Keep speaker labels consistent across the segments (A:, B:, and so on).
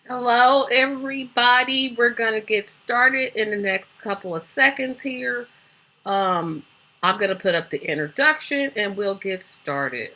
A: Hello, everybody. We're gonna get started in the next couple of seconds here. Um, I'm gonna put up the introduction and we'll get started.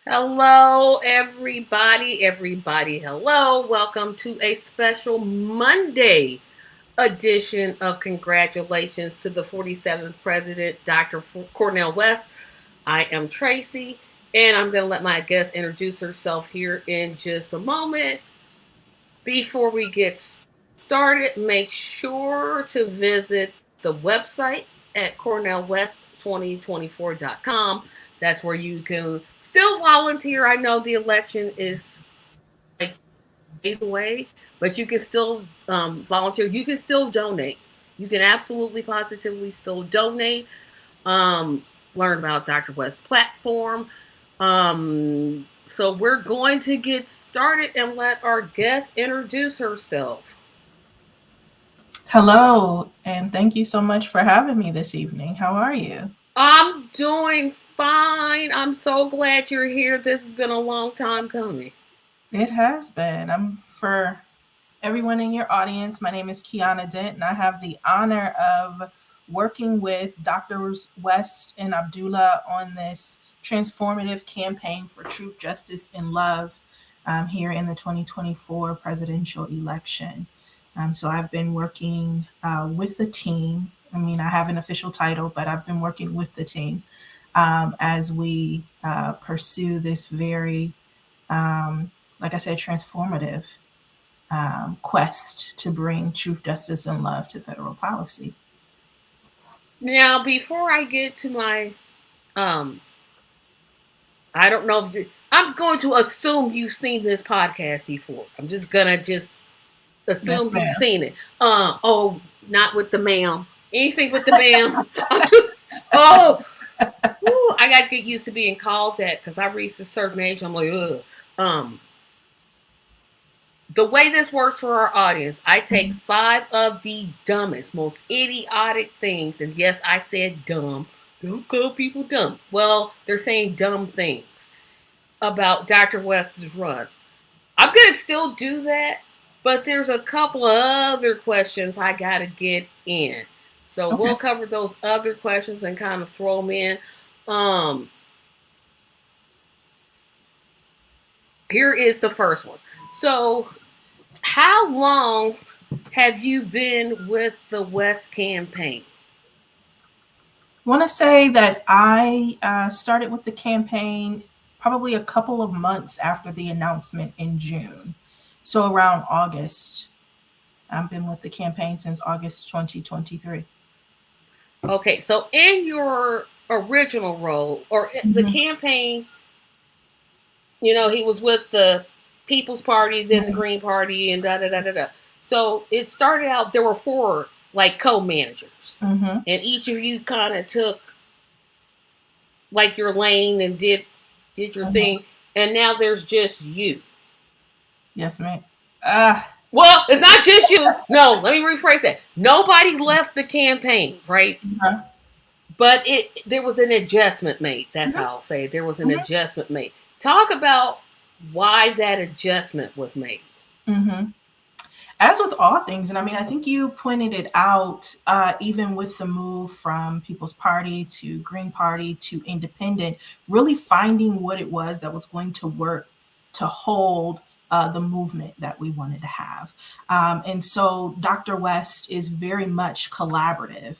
A: Hello, everybody. Everybody, hello. Welcome to a special Monday edition of Congratulations to the 47th President, Dr. Cornel West. I am Tracy, and I'm going to let my guest introduce herself here in just a moment. Before we get started, make sure to visit the website at cornelwest2024.com. That's where you can still volunteer. I know the election is like days away, but you can still volunteer. You can still donate. You can absolutely positively still donate. Um, Learn about Dr. West's platform. So we're going to get started and let our guest introduce herself.
B: Hello, and thank you so much for having me this evening. How are you?
A: I'm doing fine. I'm so glad you're here. This has been a long time coming.
B: It has been. For everyone in your audience. My name is Kiana Dent, and I have the honor of working with Doctors West and Abdullah on this transformative campaign for truth, justice, and love here in the 2024 presidential election. So I've been working with the team. I mean, I have an official title, but I've been working with the team as we pursue this very, like I said, transformative quest to bring truth, justice, and love to federal policy.
A: Now, before I get to my, um, I don't know if I'm going to assume you've seen this podcast before. I'm just gonna just
B: Yes,
A: assume you've
B: ma'am.
A: seen it. Oh, not with the ma'am. Anything with the ma'am? I'm just, oh, whew, I got to get used to being called that because I reached a certain age. I'm like, ugh. Um, the way this works for our audience, I take
B: Mhm.
A: 5 of the dumbest, most idiotic things, and yes, I said dumb. Don't call people dumb. Well, they're saying dumb things about Dr. West's run. I'm gonna still do that, but there's a couple of other questions I gotta get in. So we'll
B: Okay.
A: cover those other questions and kind of throw them in. Um, Here is the first one. So, how long have you been with the West campaign?
B: I want to say that I started with the campaign probably a couple of months after the announcement in June. So around August. I've been with the campaign since August 2023.
A: Okay, so in your original role or the
B: Mhm.
A: campaign, he was with the People's Party, then the
B: Mhm.
A: Green Party, and da da da da da. So it started out, there were four like co managers,
B: Mhm.
A: and each of you kind of took like your lane and did your
B: Mhm.
A: thing, and now there's just you.
B: Yes, ma'am. Ah.
A: Well, it's not just you. No, let me rephrase that. Nobody left the campaign, right?
B: Mhm.
A: But there was an adjustment made. That's
B: Mhm.
A: how I'll say it. There was an
B: Mhm.
A: adjustment made. Talk about why that adjustment was made.
B: Mhm. As with all things, and I mean, I think you pointed it out, even with the move from People's Party to Green Party to Independent, really finding what it was that was going to work to hold the movement that we wanted to have. And so Dr. West is very much collaborative,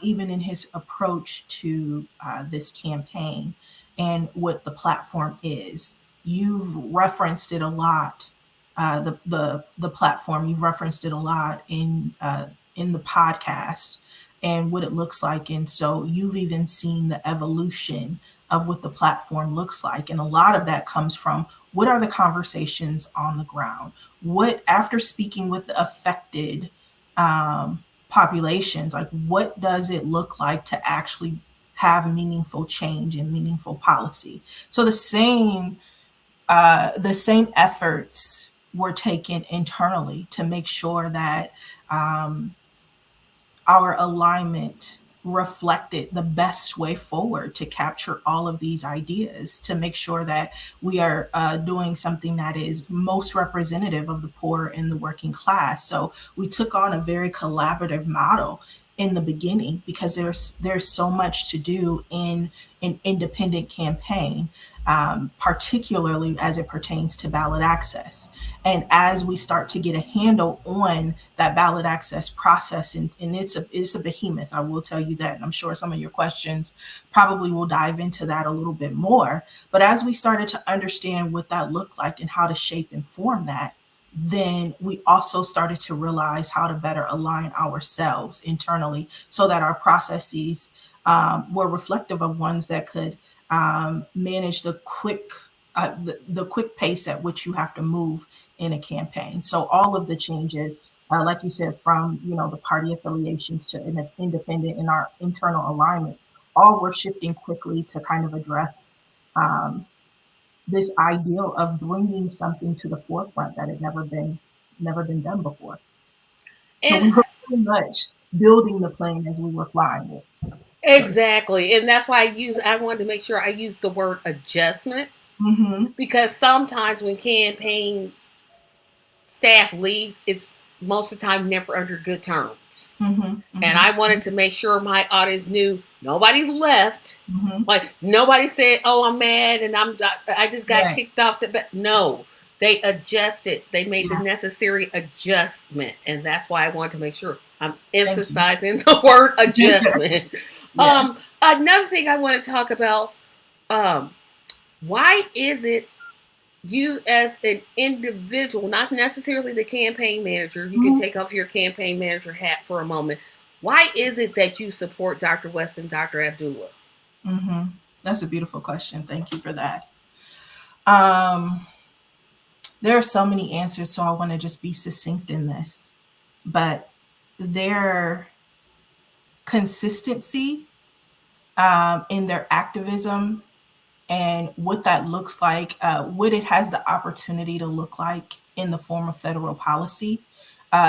B: even in his approach to this campaign and what the platform is. You've referenced it a lot, the platform. You've referenced it a lot in the podcast and what it looks like, and so you've even seen the evolution of what the platform looks like, and a lot of that comes from what are the conversations on the ground. What, after speaking with the affected populations, like what does it look like to actually have meaningful change and meaningful policy? So the same efforts were taken internally to make sure that um, our alignment reflected the best way forward to capture all of these ideas, to make sure that we are doing something that is most representative of the poor and the working class. So we took on a very collaborative model in the beginning because there's so much to do in an independent campaign, particularly as it pertains to ballot access. And as we start to get a handle on that ballot access process, and it's a behemoth, I will tell you that. And I'm sure some of your questions probably will dive into that a little bit more. But as we started to understand what that looked like and how to shape and form that, then we also started to realize how to better align ourselves internally so that our processes were reflective of ones that could manage the quick pace at which you have to move in a campaign. So all of the changes, like you said, from the party affiliations to independent and our internal alignment, all were shifting quickly to kind of address um, this ideal of bringing something to the forefront that had never been done before. So
A: And
B: we were pretty much building the plane as we were flying it. So,
A: exactly. And that's why I wanted to make sure I used the word adjustment,
B: mm-hmm,
A: because sometimes when campaign staff leaves, it's most of the time never under good terms.
B: mm-hmm,
A: And
B: mm-hmm,
A: I wanted to make sure my audience knew nobody left.
B: mm-hmm.
A: Like nobody said, "Oh, I'm mad and I just got
B: Right.
A: kicked off the." No, they adjusted. They made the
B: Yeah.
A: necessary adjustment, and that's why I wanted to make sure I'm
B: Thank you.
A: emphasizing the word adjustment.
B: Yes.
A: Another thing I want to talk about: um, why is it you as an individual, not necessarily the campaign manager, you can
B: Mm-hmm.
A: take off your campaign manager hat for a moment. Why is it that you support Dr. West and Dr. Abdullah?
B: Mm-hmm. That's a beautiful question. Thank you for that. Um, there are so many answers, so I want to just be succinct in this. But their consistency in their activism and what that looks like, what it has the opportunity to look like in the form of federal policy.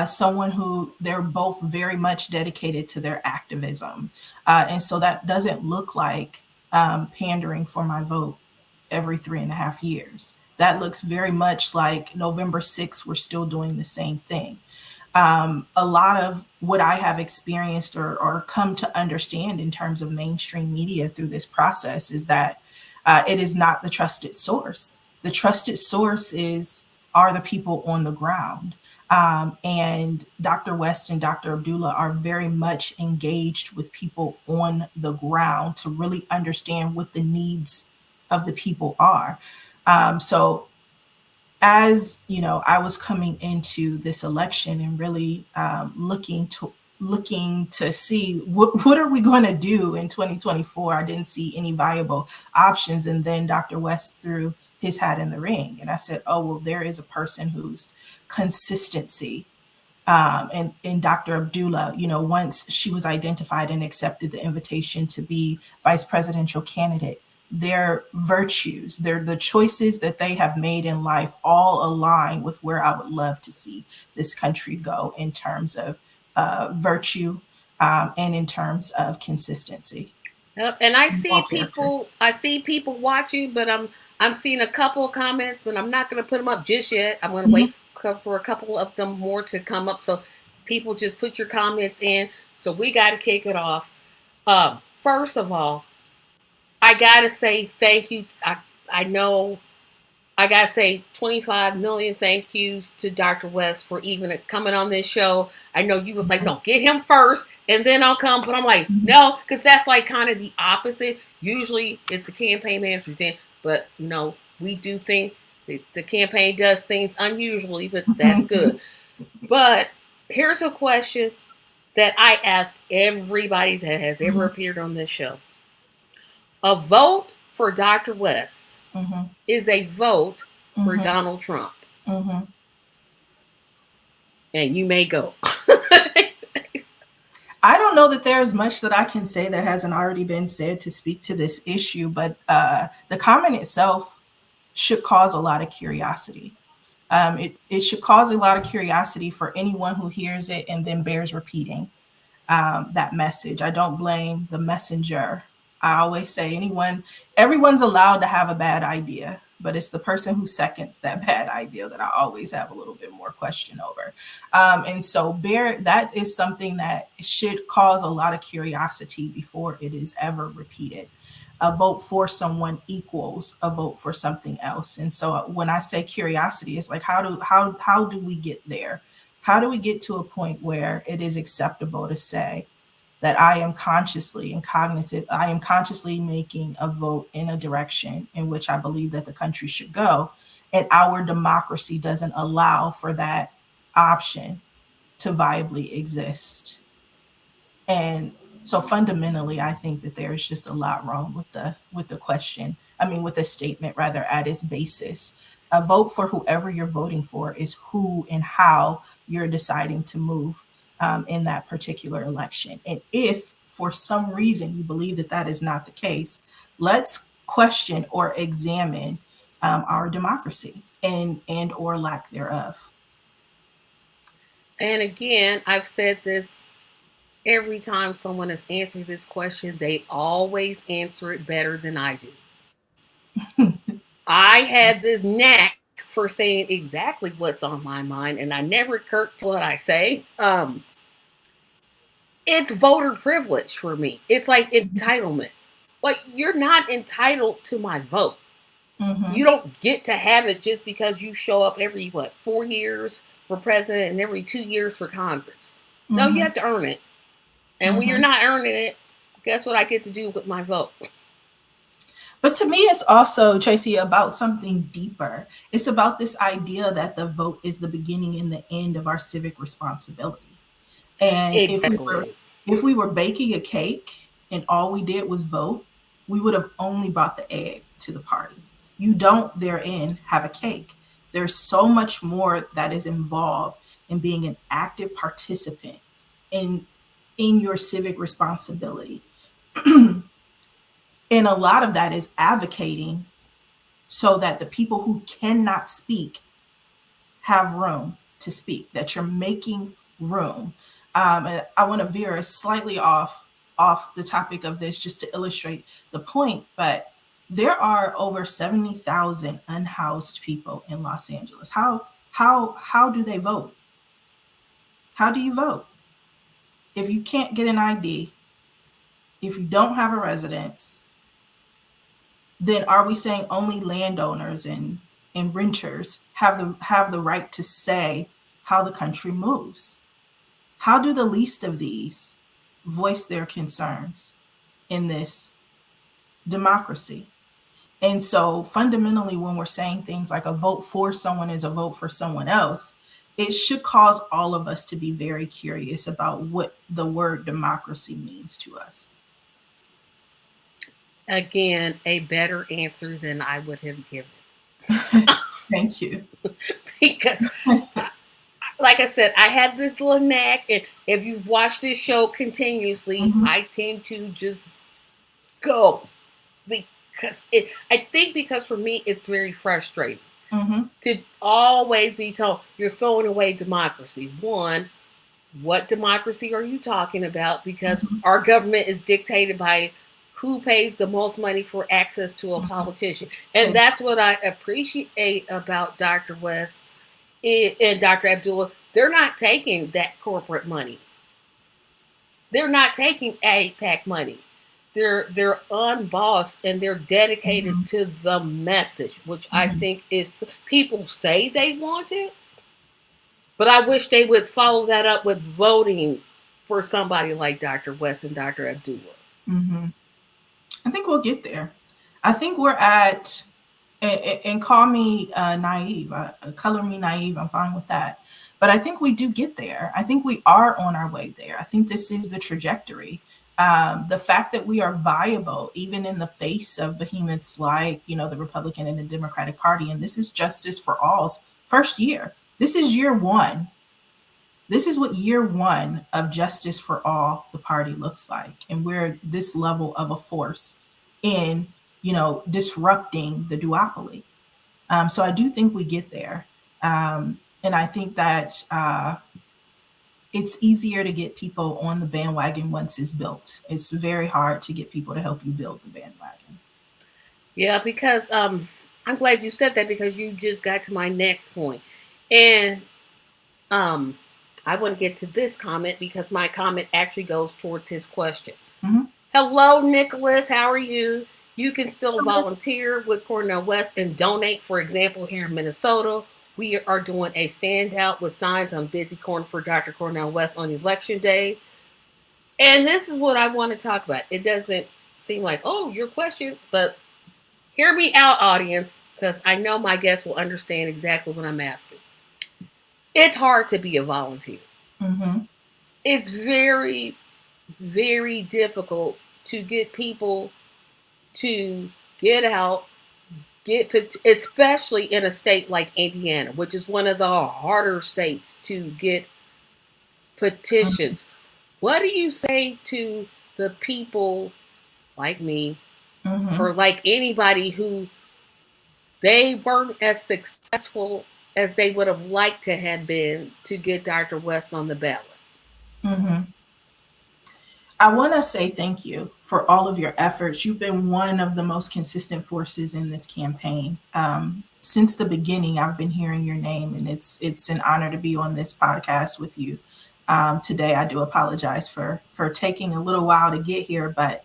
B: Someone who they're both very much dedicated to their activism. And so that doesn't look like pandering for my vote every 3.5 years. That looks very much like November 6th, we're still doing the same thing. A lot of what I have experienced or come to understand in terms of mainstream media through this process is that it is not the trusted source. The trusted source are the people on the ground. And Dr. West and Dr. Abdullah are very much engaged with people on the ground to really understand what the needs of the people are. So as I was coming into this election and really looking to see what are we going to do in 2024. I didn't see any viable options, and then Dr. West threw his hat in the ring, and I said, oh well, there is a person whose consistency, and Dr. Abdullah, once she was identified and accepted the invitation to be vice presidential candidate, their virtues, the choices that they have made in life all align with where I would love to see this country go in terms of virtue, and in terms of consistency.
A: Yep. And I
B: All
A: see
B: character.
A: people. I see people watching, but I'm seeing a couple of comments, but I'm not going to put them up just yet. I'm going to
B: Mhm.
A: wait for a couple of them more to come up. So people just put your comments in. So we got to kick it off. First of all, I got to say thank you. I know I gotta say 25 million thank yous to Dr. West for even coming on this show. I know you was like, no, get him first and then I'll come. But I'm like, no, because that's like kind of the opposite. Usually it's the campaign manager then, but we do think the campaign does things unusually, but that's good. But here's a question that I ask everybody that has ever appeared on this show. A vote for Dr. West is a vote for Donald Trump. And you may go.
B: I don't know that there's much that I can say that hasn't already been said to speak to this issue, but the comment itself should cause a lot of curiosity. It should cause a lot of curiosity for anyone who hears it and then bears repeating that message. I don't blame the messenger. I always say everyone's allowed to have a bad idea, but it's the person who seconds that bad idea that I always have a little bit more question over. And so that is something that should cause a lot of curiosity before it is ever repeated. A vote for someone equals a vote for something else. And so when I say curiosity, it's like, how do we get there? How do we get to a point where it is acceptable to say that I am consciously making a vote in a direction in which I believe that the country should go, and our democracy doesn't allow for that option to viably exist? And so fundamentally, I think that there is just a lot wrong with the question. I mean, with the statement rather at its basis. A vote for whoever you're voting for is who and how you're deciding to move in that particular election. And if for some reason you believe that that is not the case, let's question or examine our democracy and or lack thereof.
A: And again, I've said this every time someone has answered this question, they always answer it better than I do. I had this knack for saying exactly what's on my mind, and I never kirk to what I say. It's voter privilege for me. It's like entitlement. Like, you're not entitled to my vote. You don't get to have it just because you show up every 4 years for president and every 2 years for Congress. No, you have to earn it. And when you're not earning it, guess what I get to do with my vote?
B: But to me, it's also, Tracy, about something deeper. It's about this idea that the vote is the beginning and the end of our civic responsibility. And
A: Exactly.
B: if we were baking a cake and all we did was vote, we would have only brought the egg to the party. You don't therein have a cake. There's so much more that is involved in being an active participant in your civic responsibility. And a lot of that is advocating so that the people who cannot speak have room to speak, that you're making room. And I want to veer slightly off the topic of this just to illustrate the point, but there are over 70,000 unhoused people in Los Angeles. How do they vote? How do you vote? If you can't get an ID, if you don't have a residence, then are we saying only landowners and renters have the right to say how the country moves? How do the least of these voice their concerns in this democracy? And so fundamentally, when we're saying things like a vote for someone is a vote for someone else, it should cause all of us to be very curious about what the word democracy means to us.
A: Again, a better answer than I would have given.
B: Thank you.
A: Because, like I said, I have this little knack, and if you've watched this show continuously, I tend to just go. Because I think because for me, it's very frustrating to always be told you're throwing away democracy. One, what democracy are you talking about? Because our government is dictated by who pays the most money for access to a politician. And that's what I appreciate about Dr. West. and Dr. Abdullah, they're not taking that corporate money. They're not taking APAC money. They're unbossed and they're dedicated
B: Mhm.
A: to the message, which I
B: Mhm.
A: think is people say they want it, but I wish they would follow that up with voting for somebody like Dr. West and Dr. Abdullah.
B: Mhm. I think we'll get there. I think we're at, and call me naive, color me naive, I'm fine with that. But I think we do get there. I think we are on our way there. I think this is the trajectory. The fact that we are viable, even in the face of behemoths like, the Republican and the Democratic Party, and this is Justice for All's first year. This is year one. This is what year one of Justice for All, the party, looks like. And we're this level of a force in, disrupting the duopoly. So I do think we get there. And I think that it's easier to get people on the bandwagon once it's built. It's very hard to get people to help you build the bandwagon.
A: Yeah, because I'm glad you said that because you just got to my next point. And um I want to get to this comment because my comment actually goes towards his question.
B: Mm-hmm.
A: Hello, Nicholas. How are you? You can still volunteer with Cornel West and donate. For example, here in Minnesota, we are doing a standout with signs on busy corn for Dr. Cornel West on election day. And this is what I want to talk about. It doesn't seem like, oh, your question, but hear me out, audience, because I know my guests will understand exactly what I'm asking. It's hard to be a volunteer.
B: Mm-hmm.
A: It's very, very difficult to get people to get out, especially in a state like Indiana, which is one of the harder states to get petitions. What do you say to the people like me
B: Mm-hmm.
A: or like anybody who they weren't as successful as they would have liked to have been to get Dr. West on the ballot?
B: Mm-hmm. I want to say thank you for all of your efforts. You've been one of the most consistent forces in this campaign. Since the beginning, I've been hearing your name, and it's an honor to be on this podcast with you today. I do apologize for taking a little while to get here, but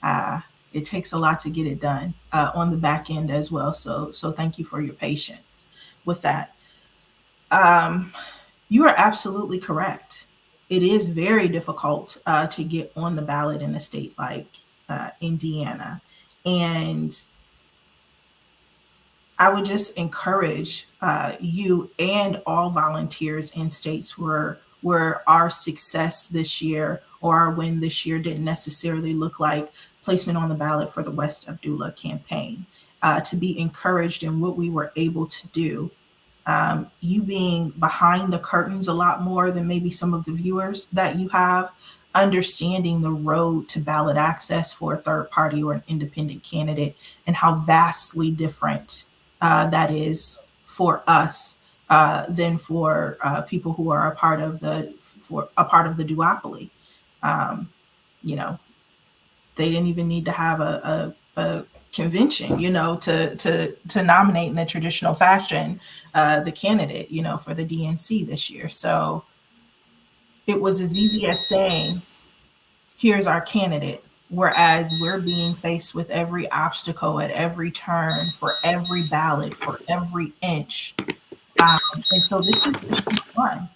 B: uh, it takes a lot to get it done on the back end as well. So thank you for your patience with that. Um, you are absolutely correct. It is very difficult to get on the ballot in a state like Indiana. And I would just encourage you and all volunteers in states where our success this year or our win this year didn't necessarily look like placement on the ballot for the West Abdullah campaign, to be encouraged in what we were able to do, you being behind the curtains a lot more than maybe some of the viewers that you have, understanding the road to ballot access for a third party or an independent candidate and how vastly different that is for us than for people who are a part of the duopoly. Um, you know, they didn't even need to have a convention, to nominate in the traditional fashion the candidate, for the DNC this year. So it was as easy as saying, "Here's our candidate." Whereas we're being faced with every obstacle at every turn, for every ballot, for every inch. And so this is just one.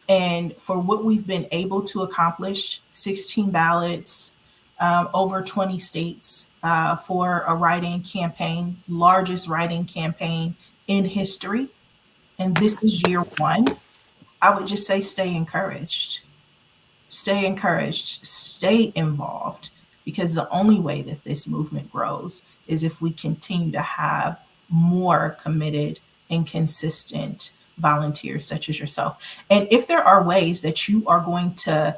B: And for what we've been able to accomplish, 16 ballots, over 20 states for a write-in campaign, largest write-in campaign in history. And this is year one. I would just say stay encouraged, stay involved, because the only way that this movement grows is if we continue to have more committed and consistent volunteers such as yourself. And if there are ways that you are going to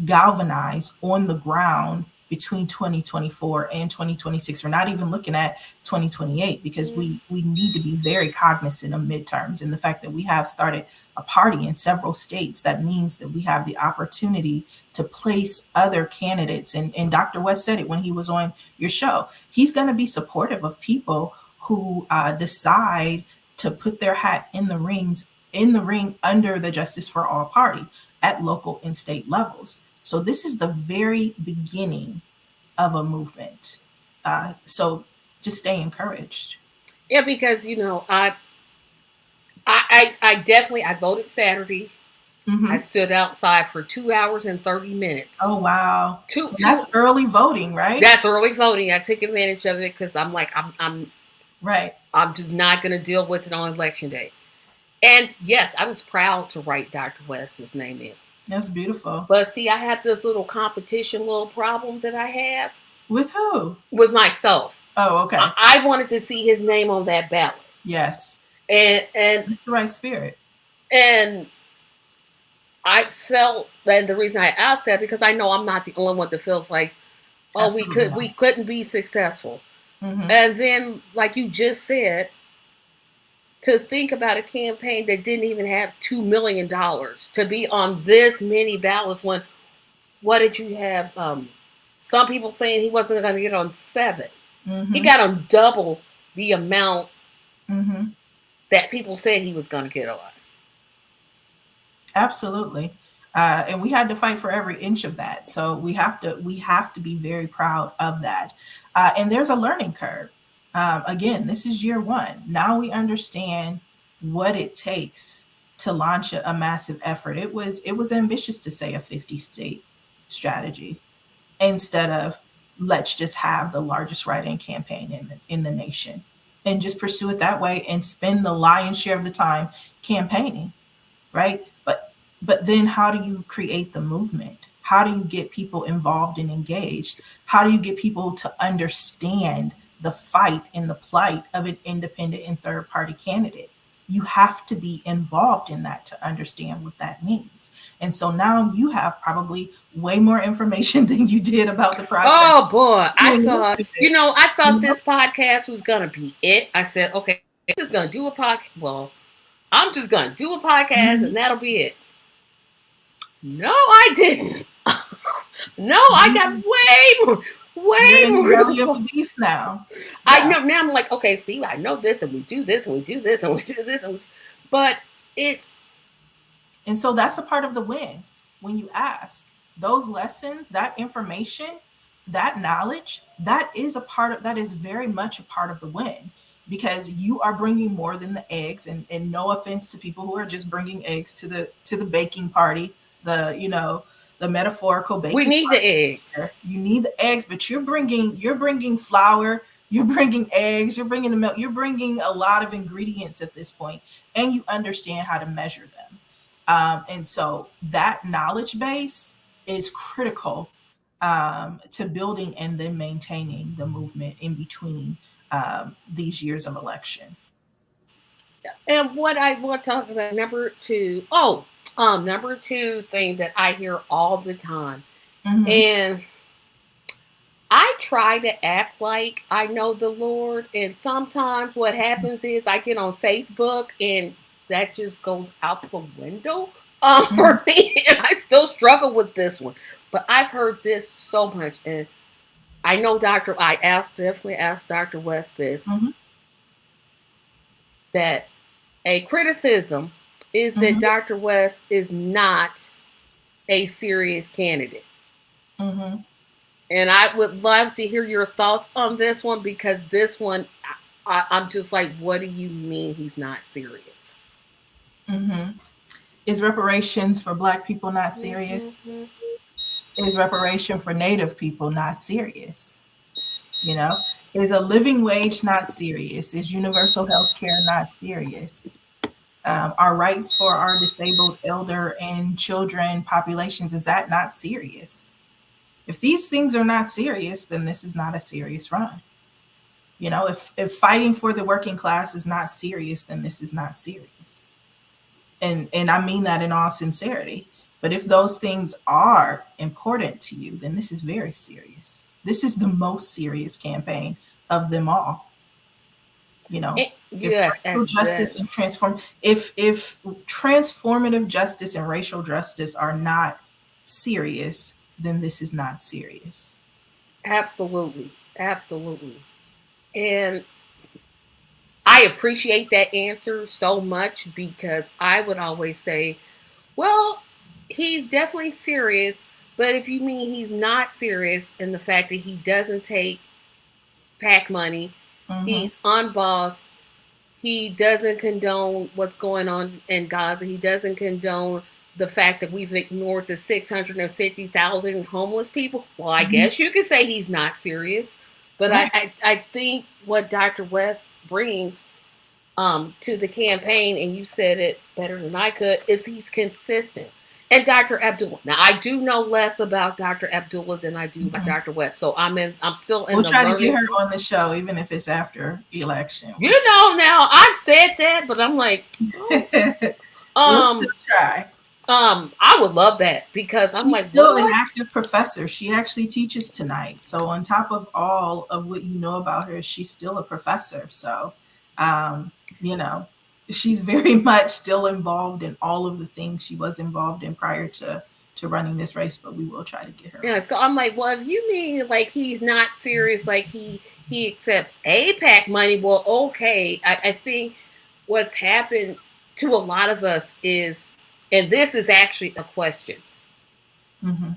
B: galvanize on the ground between 2024 and 2026, we're not even looking at 2028 because we need to be very cognizant of midterms and the fact that we have started a party in several states. That means that we have the opportunity to place other candidates. And Dr. West said it when he was on your show. He's going to be supportive of people who decide to put their hat in the ring under the Justice for All Party at local and state levels. So this is the very beginning of a movement. So just stay encouraged.
A: Yeah, because I definitely I voted Saturday. I
B: Mm-hmm.
A: stood outside for 2 hours and 30 minutes.
B: Oh wow,
A: Two.
B: that's early voting, right?
A: That's early voting. I took advantage of it because I'm like
B: Right.
A: I'm just not going to deal with it on election day. And yes, I was proud to write Dr. West's name in.
B: That's beautiful.
A: But see, I have this little competition, little problem that I have
B: With who?
A: with myself.
B: Oh, okay.
A: I wanted to see his name on that ballot,
B: Yes.
A: and
B: That's the right spirit.
A: and I felt, and the reason I asked that because I know I'm not the only one that feels like, oh,
B: Absolutely
A: we
B: not.
A: couldn't be successful.
B: Mm-hmm.
A: And then, like you just said, to think about a campaign that didn't even have $2 million to be on this many ballots when what did you have? Some people saying he wasn't going to get on 7. He
B: Mm-hmm.
A: got on double the amount
B: Mm-hmm.
A: that people said he was going to get on.
B: Absolutely. And we had to fight for every inch of that. So we have to be very proud of that. And there's a learning curve. Again, this is year one. Now we understand what it takes to launch a massive effort. It was ambitious to say a 50 state strategy instead of let's just have the largest write-in campaign in the nation and just pursue it that way and spend the lion's share of the time campaigning, right? But then how do you create the movement? How do you get people involved and engaged? How do you get people to understand the fight and the plight of an independent and third party candidate? You have to be involved in that to understand what that means. And so now you have probably way more information than you did about the process
A: Oh boy,
B: going into it.
A: I
B: You
A: thought
B: know?
A: this podcast was gonna be it. I said, okay, I'm just gonna do a podcast. Well, I'm just gonna do a podcast and
B: Mhm.
A: that'll be it. No, I didn't. No, I got
B: You're
A: way
B: in the
A: more
B: belly of
A: info.
B: the beast now.
A: I
B: Yeah.
A: know now. I'm like, okay, see, I know this, and we do this, and we do this, and we do this, but it's
B: And so that's a part of the win. When you ask those lessons, that information, that knowledge, that is very much a part of the win because you are bringing more than the eggs. And no offense to people who are just bringing eggs to the baking party, the metaphorical
A: we
B: baking
A: need the
B: party.
A: eggs.
B: You need the eggs, but you're bringing flour, you're bringing eggs, you're bringing the milk, you're bringing a lot of ingredients at this point, and you understand how to measure them. And so that knowledge base is critical to building and then maintaining the movement in between these years of election.
A: And what I want to talk about number two thing that I hear all the time,
B: Mm-hmm.
A: and I try to act like I know the Lord, and sometimes what happens is I get on Facebook and that just goes out the window
B: Mm-hmm.
A: for me, and I still struggle with this one. But I've heard this so much, and I know definitely asked Dr. West this,
B: Mm-hmm.
A: that a criticism is that
B: Mm-hmm.
A: Dr. West is not a serious candidate.
B: Mm-hmm.
A: And I would love to hear your thoughts on this one because this one, I'm just like, what do you mean he's not serious?
B: Mm-hmm. Is reparations for Black people not serious?
A: Mm-hmm.
B: Is reparation for Native people not serious? You know, is a living wage not serious? Is universal health care not serious? Our rights for our disabled elder and children populations, is that not serious? If these things are not serious, then this is not a serious run. If fighting for the working class is not serious, then this is not serious. And I mean that in all sincerity. But if those things are important to you, then this is very serious. This is the most serious campaign of them all. If
A: Yes,
B: racial
A: that,
B: justice and if transformative justice and racial justice are not serious, then this is not serious.
A: absolutely, absolutely. And I appreciate that answer so much because I would always say, well, he's definitely serious, but if you mean he's not serious in the fact that he doesn't take PAC money,
B: Mm-hmm.
A: he's unbossed, he doesn't condone what's going on in Gaza, he doesn't condone the fact that we've ignored the 650,000 homeless people. Well, I
B: Mm-hmm.
A: guess you could say he's not serious, but
B: Right.
A: I think what Dr. West brings to the campaign, and you said it better than I could, is he's consistent. And Dr. Abdullah. Now I do know less about Dr. Abdullah than I do about
B: Mm-hmm.
A: Dr. West. So I'm still in
B: We'll
A: the
B: try to get
A: learning.
B: her on the show, even if it's after election.
A: You know, now I've said that, but I'm like, oh,
B: We'll still
A: um,
B: try.
A: I would love that because I'm
B: She's
A: like,
B: still an
A: what?
B: active professor. She actually teaches tonight. So on top of all of what you know about her, she's still a professor. So, um, you know, she's very much still involved in all of the things she was involved in prior to running this race. But we will try to get her
A: Yeah,
B: on.
A: so I'm like, well, if you mean like he's not serious, like he accepts APAC money, well, okay. I think what's happened to a lot of us is, and this is actually a question.
B: Mm-hmm.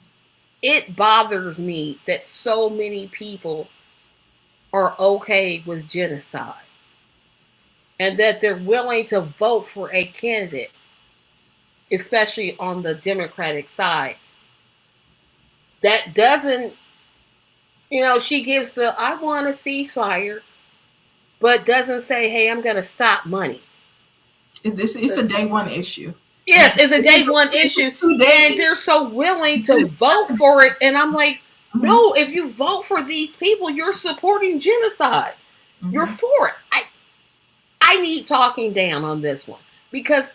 A: It bothers me that so many people are okay with genocide and that they're willing to vote for a candidate, especially on the Democratic side, that doesn't, she gives the I want a ceasefire but doesn't say, "Hey, I'm going to stop money."
B: It's a day one issue.
A: Yes, it's a
B: It is
A: day one
B: it's
A: issue,
B: a 2 day
A: and
B: issue.
A: they're so willing to
B: This
A: vote for it. And I'm like,
B: mm-hmm.
A: no, if you vote for these people, you're supporting genocide. You're
B: Mm-hmm.
A: for it. I need talking down on this one because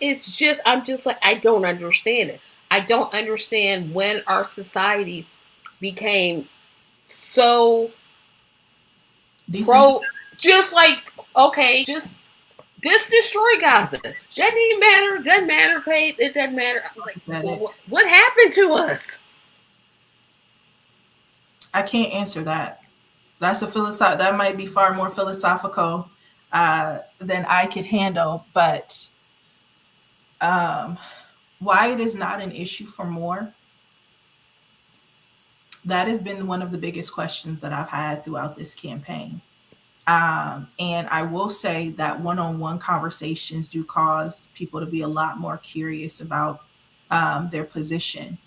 A: I'm just like, I don't understand it. I don't understand when our society became so pro,
B: Desensitized.
A: just like, okay, just destroy Gaza. Doesn't even matter. Doesn't matter. Okay, it doesn't matter. I'm like,
B: Pathetic.
A: what happened to us?
B: I can't answer that. That's a philosoph. That might be far more philosophical than I could handle. But um, why it is not an issue for more, that has been one of the biggest questions that I've had throughout this campaign. And I will say that one-on-one conversations do cause people to be a lot more curious about their position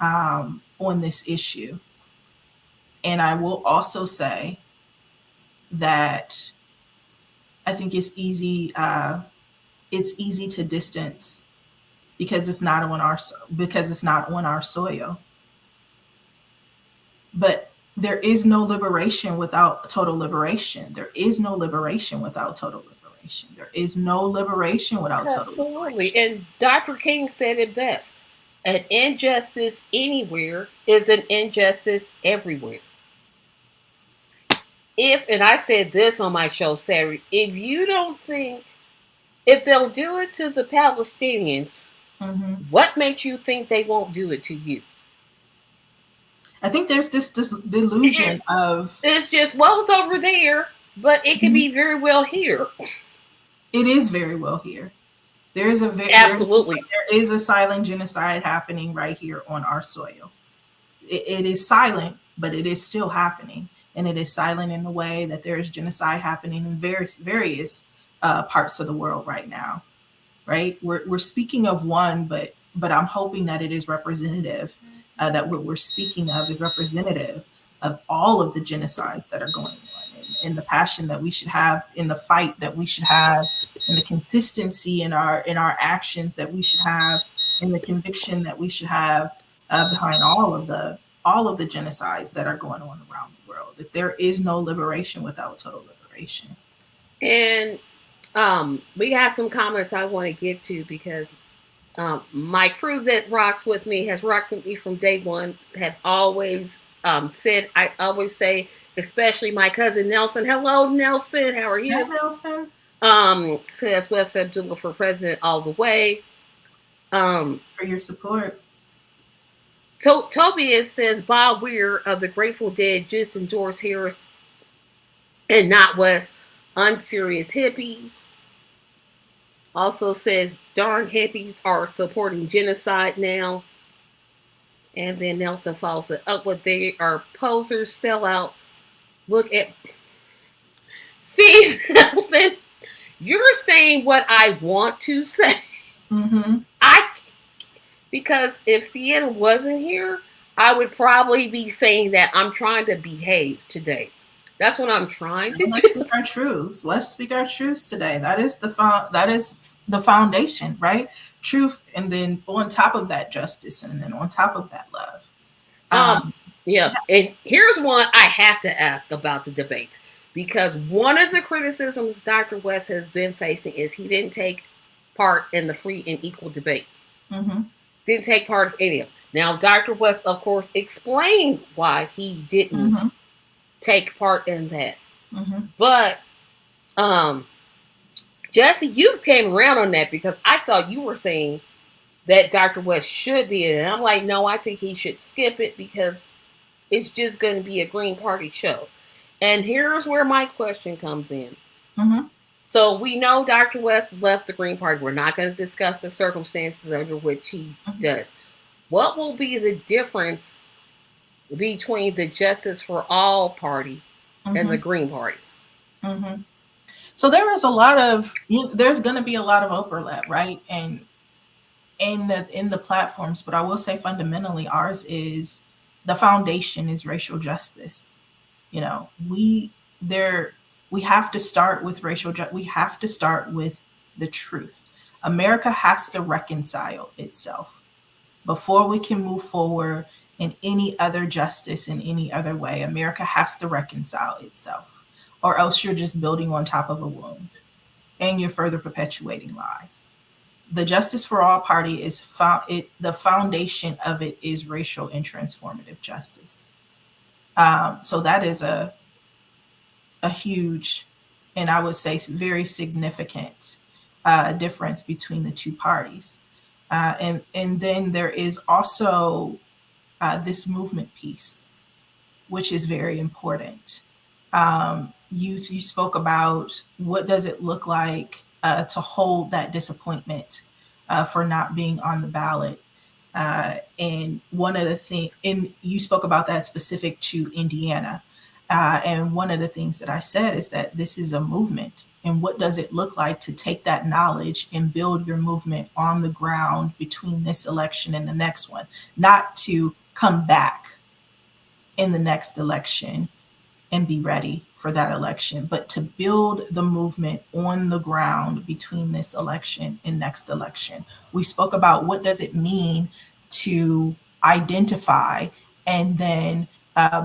B: on this issue. And I will also say that I think it's easy to distance because it's not on our soil. But there is no liberation without total liberation. There is no liberation without total liberation. There is no liberation without total
A: Absolutely.
B: liberation.
A: And Dr. King said it best. An injustice anywhere is an injustice everywhere. And I said this on my show Saturday, if you don't think, if they'll do it to the Palestinians,
B: Mm-hmm.
A: what makes you think they won't do it to you?
B: I think there's this
A: It,
B: delusion of
A: it's just, well, it's over there, but it could
B: mm-hmm.
A: be very well here.
B: It is very well here.
A: Absolutely.
B: There is a silent genocide happening right here on our soil. It is silent, but it is still happening, and it is silent in the way that there is genocide happening in various parts of the world right now. Right? We're speaking of one, but I'm hoping that it is representative. That what we're speaking of is representative of all of the genocides that are going on, and the passion that we should have, in the fight that we should have, and the consistency in our actions that we should have, and the conviction that we should have behind all of the genocides that are going on around the world. That there is no liberation without total liberation.
A: And we have some comments I want to get to because my crew that rocks with me has rocked with me from day one. Have always said, I always say, especially my cousin Nelson. Hello, Nelson. How are
B: Hi,
A: you?
B: Nelson,
A: Says West Abdullah for president all the way. Um,
B: for your support.
A: Tobias says Bob Weir of the Grateful Dead just endorsed Harris and not West. unserious hippies. Also says darn hippies are supporting genocide now. And then Nelson follows it up with they are posers, sellouts. Look at see Nelson, you're saying what I want to say.
B: Mm-hmm.
A: I because if Sienna wasn't here, I would probably be saying that I'm trying to behave today. That's what I'm trying to
B: Let's
A: do.
B: speak our truths. Let's speak our truths today. That is the foundation, right? Truth, and then on top of that, justice, and then on top of that, love.
A: Um,
B: Um,
A: yeah, and here's one I have to ask about the debates because one of the criticisms Dr. West has been facing is he didn't take part in the free and equal debate.
B: mm-hmm,
A: Didn't take part in any of it. Now, Dr. West, of course, explained why he didn't
B: mm-hmm,
A: take part in that.
B: mm-hmm.
A: But um, Jesse, you've came around on that because I thought you were saying that Dr. West should be in it. And I'm like, no, I think he should skip it because it's just going to be a Green Party show. And here's where my question comes in.
B: Mm-hmm.
A: So we know Dr. West left the Green Party. We're not going to discuss the circumstances under which he does. What will be the difference between the Justice for All Party and the
B: Mm-hmm.
A: Green Party?
B: Mm-hmm. So there is a lot of there's going to be a lot of overlap, right? And in the platforms, but I will say fundamentally, ours is the foundation is racial justice. You know, there we have to start with we have to start with the truth. America has to reconcile itself before we can move forward in any other justice in any other way. America has to reconcile itself, or else you're just building on top of a wound and you're further perpetuating lies. The Justice for All Party is the foundation of it is racial and transformative justice. So that is a huge, and I would say very significant difference between the two parties. And then there is also this movement piece, which is very important. You spoke about what does it look like to hold that disappointment for not being on the ballot. And one of the things, and you spoke about that specific to Indiana. And one of the things that I said is that this is a movement. And what does it look like to take that knowledge and build your movement on the ground between this election and the next one? Not to come back in the next election and be ready for that election, but to build the movement on the ground between this election and next election. We spoke about what does it mean to identify and then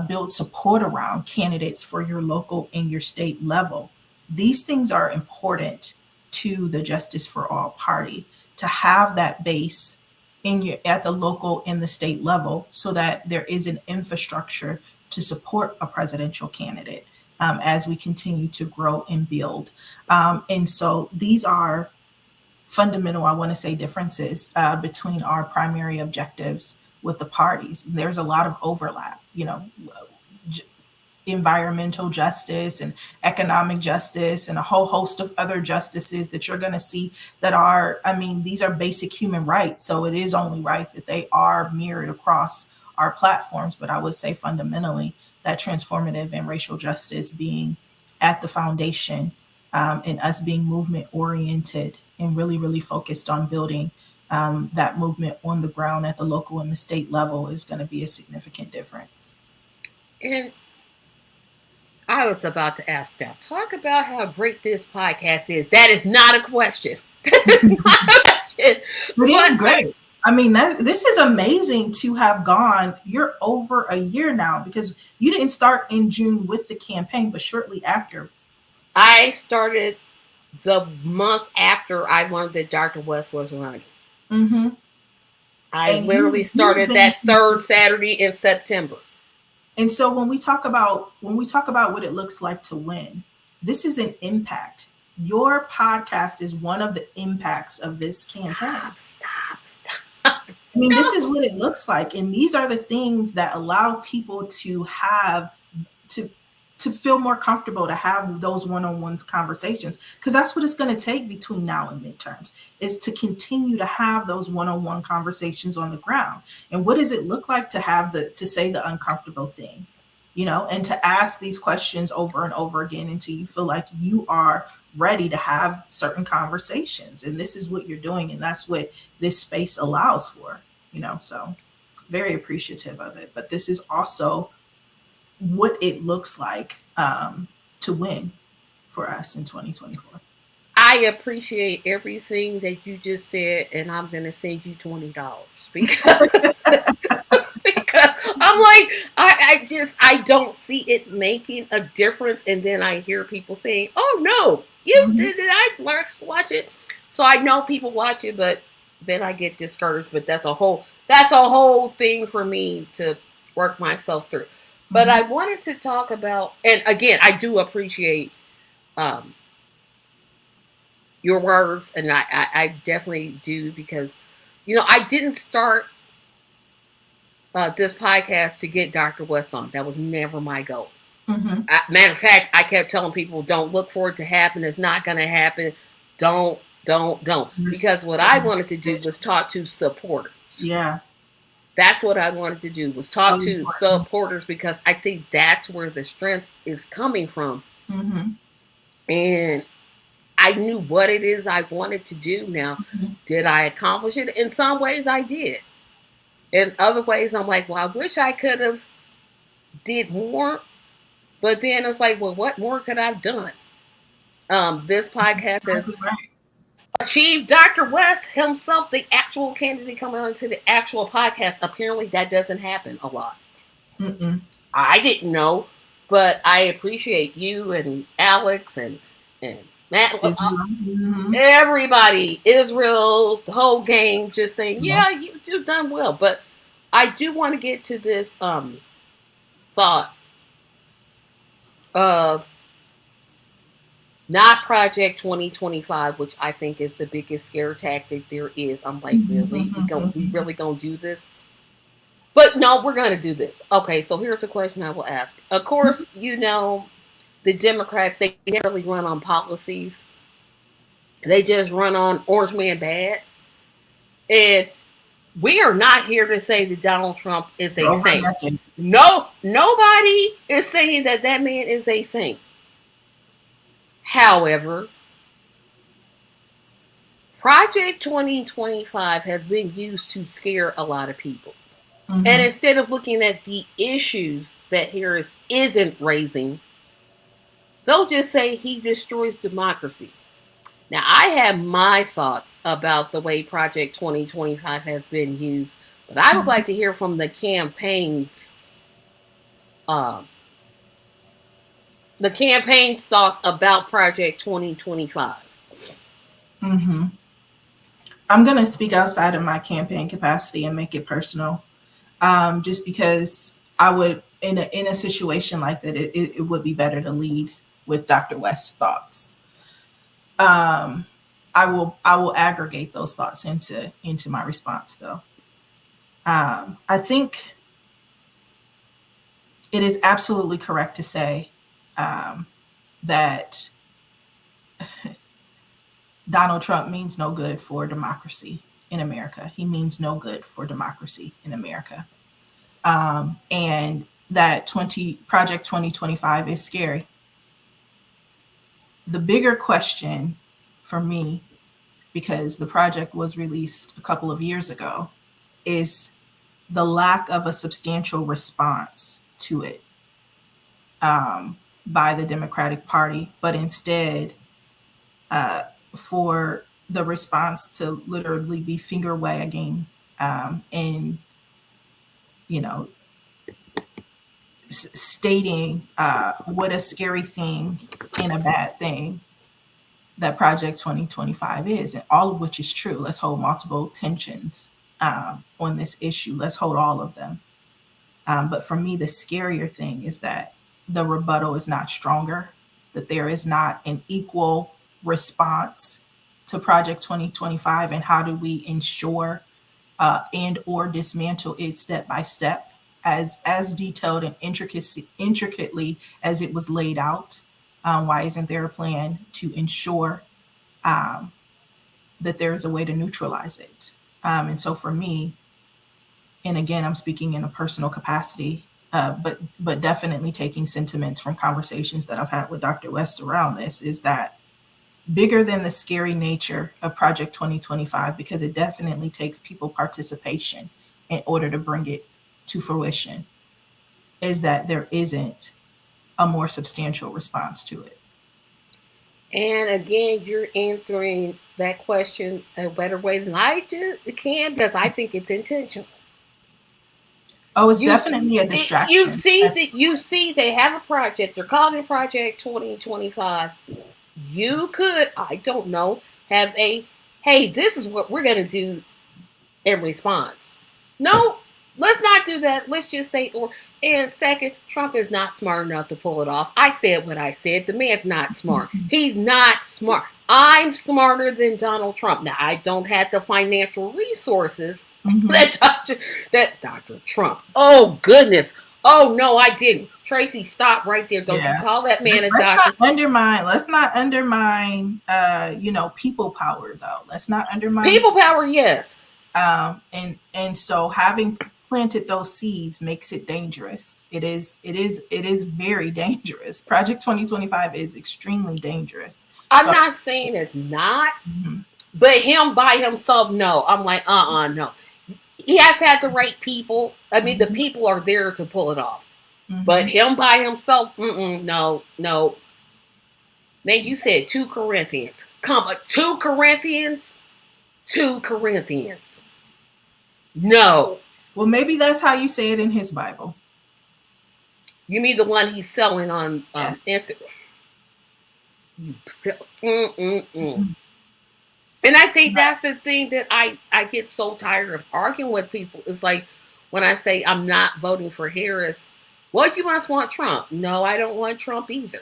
B: build support around candidates for your local and your state level. These things are important to the Justice for All Party to have that base in your at the local and the state level so that there is an infrastructure to support a presidential candidate as we continue to grow and build. And so these are fundamental, I want to say, differences between our primary objectives with the parties. There's a lot of overlap, environmental justice and economic justice and a whole host of other justices that you're going to see that are, I mean, these are basic human rights. So it is only right that they are mirrored across our platforms. But I would say fundamentally that transformative and racial justice being at the foundation and us being movement oriented and really, really focused on building that movement on the ground at the local and the state level is going to be a significant difference.
A: And I was about to ask that. Talk about how great this podcast is. That is not a question. That is not a question.
B: It is
A: But
B: great. I mean, this is amazing to have gone. You're over a year now because you didn't start in June with the campaign, but shortly after.
A: I started the month after I learned that Dr. West was running.
B: Mm-hmm.
A: I
B: And
A: literally
B: you've
A: started
B: been
A: that third
B: consistent.
A: Saturday in September.
B: And so when we talk about what it looks like to win, this is an impact. Your podcast is one of the impacts of this campaign.
A: Stop.
B: I mean, this is
A: No.
B: what it looks like, and these are the things that allow people to have to to feel more comfortable to have those one-on-one conversations, because that's what it's going to take between now and midterms, is to continue to have those one-on-one conversations on the ground. And what does it look like to have to say the uncomfortable thing, and to ask these questions over and over again until you feel like you are ready to have certain conversations. And this is what you're doing, and that's what this space allows for, so very appreciative of it. But this is also what it looks like to win for us in 2024.
A: I appreciate everything that you just said, and I'm gonna send you $20 because because I'm like I don't see it making a difference, and then I hear people saying, "Oh no, you
B: Mm-hmm.
A: did it, I watch it," so I know people watch it, but then I get discouraged. But that's a whole thing for me to work myself through. But
B: Mm-hmm.
A: I wanted to talk about, and again, I do appreciate um, your words, and I definitely do, because I didn't start this podcast to get Dr. West on. That was never my goal.
B: Mm-hmm.
A: Matter of fact, I kept telling people, don't look for it to happen. It's not going to happen. Don't. Because what I wanted to do was talk to supporters.
B: Yeah,
A: That's what I wanted to do, was
B: so
A: talk to
B: important.
A: supporters, because I think that's where the strength is coming from.
B: Mm-hmm.
A: And I knew what it is I wanted to do. Now,
B: Mm-hmm.
A: did I accomplish it? In some ways, I did. In other ways, I'm like, well, I wish I could have did more. But then it's like, well, what more could I have done? This podcast has
B: Exactly right.
A: achieved Dr. West himself, the actual candidate, coming onto the actual podcast. Apparently, that doesn't happen a lot.
B: Mm-mm.
A: I didn't know, but I appreciate you and Alex and Matt,
B: Israel. Mm-hmm.
A: everybody, Israel, the whole gang, just saying,
B: Yeah.
A: yeah, you've done well. But I do want to get to this thought of not Project 2025, which I think is the biggest scare tactic there is. I'm like, really? We
B: Mm-hmm.
A: really gonna do this? But no, we're gonna do this. Okay, so here's a question I will ask. Of course, the Democrats, they never really run on policies. They just run on Orange Man bad. And we are not here to say that Donald Trump is a
B: Over
A: saint.
B: nothing.
A: No, nobody is saying that that man is a saint. However, Project 2025 has been used to scare a lot of people. And
B: Mm-hmm.
A: instead of looking at the issues that Harris isn't raising, they'll just say he destroys democracy. Now, I have my thoughts about the way Project 2025 has been used, but I would like to hear from uh, the campaign's thoughts about Project 2025.
B: Mm-hmm. I'm going to speak outside of my campaign capacity and make it personal, just because I would, in a situation like that, it would be better to lead with Dr. West's thoughts. Um, I will aggregate those thoughts into my response, though. I think it is absolutely correct to say um, that Donald Trump means no good for democracy in America. He means no good for democracy in America. And that 2025 is scary. The bigger question for me, because the project was released a couple of years ago, is the lack of a substantial response to it by the Democratic Party, but instead uh, for the response to literally be finger wagging and you know stating what a scary thing and a bad thing that Project 2025 is, and all of which is true. Let's hold multiple tensions on this issue. Let's hold all of them. But for me, the scarier thing is that the rebuttal is not stronger, that there is not an equal response to Project 2025, and how do we ensure and or dismantle it step by step. as detailed and intricately as it was laid out? Why isn't there a plan to ensure um, that there is a way to neutralize it? And so for me, and again, I'm speaking in a personal capacity, but definitely taking sentiments from conversations that I've had with Dr. West around this, is that bigger than the scary nature of Project 2025, because it definitely takes people participation in order to bring it to fruition, is that there isn't a more substantial response to it.
A: And again, you're answering that question a better way than I can, because I think it's intentional.
B: Oh, it's definitely a
A: You
B: distraction.
A: see that you see they have a project. They're calling it Project 2025. You could, I don't know, have a, hey, this is what we're gonna do in response. No, let's not do that. Let's just say, or, and second, Trump is not smart enough to pull it off. I said what I said. The man's not smart. He's not smart. I'm smarter than Donald Trump. Now, I don't have the financial resources that Dr. Trump. Oh goodness. Oh no, I didn't. Tracy, stop right there. Don't you
B: Yeah.
A: call that man a
B: Let's
A: doctor.
B: not undermine. Let's not undermine. People power though. Let's not undermine.
A: People power, yes.
B: And so having planted those seeds makes it dangerous. It is very dangerous. Project 2025 is extremely dangerous.
A: I'm
B: So
A: not saying it's not,
B: mhm,
A: but him by himself, no. I'm like, no. He has to have the right people. I mean, the
B: mhm,
A: people are there to pull it off. But
B: mhm.
A: him by himself, no, no. Man, you said 2 Corinthians. Come, 2 Corinthians? 2 Corinthians. No.
B: Well, maybe that's how you say it in his Bible.
A: You mean the one he's selling on
B: Yes.
A: Instagram? Mm-mm-mm.
B: Mhm.
A: And I think that's the thing that I get so tired of arguing with people. It's like when I say I'm not voting for Harris, well, you must want Trump. No, I don't want Trump either.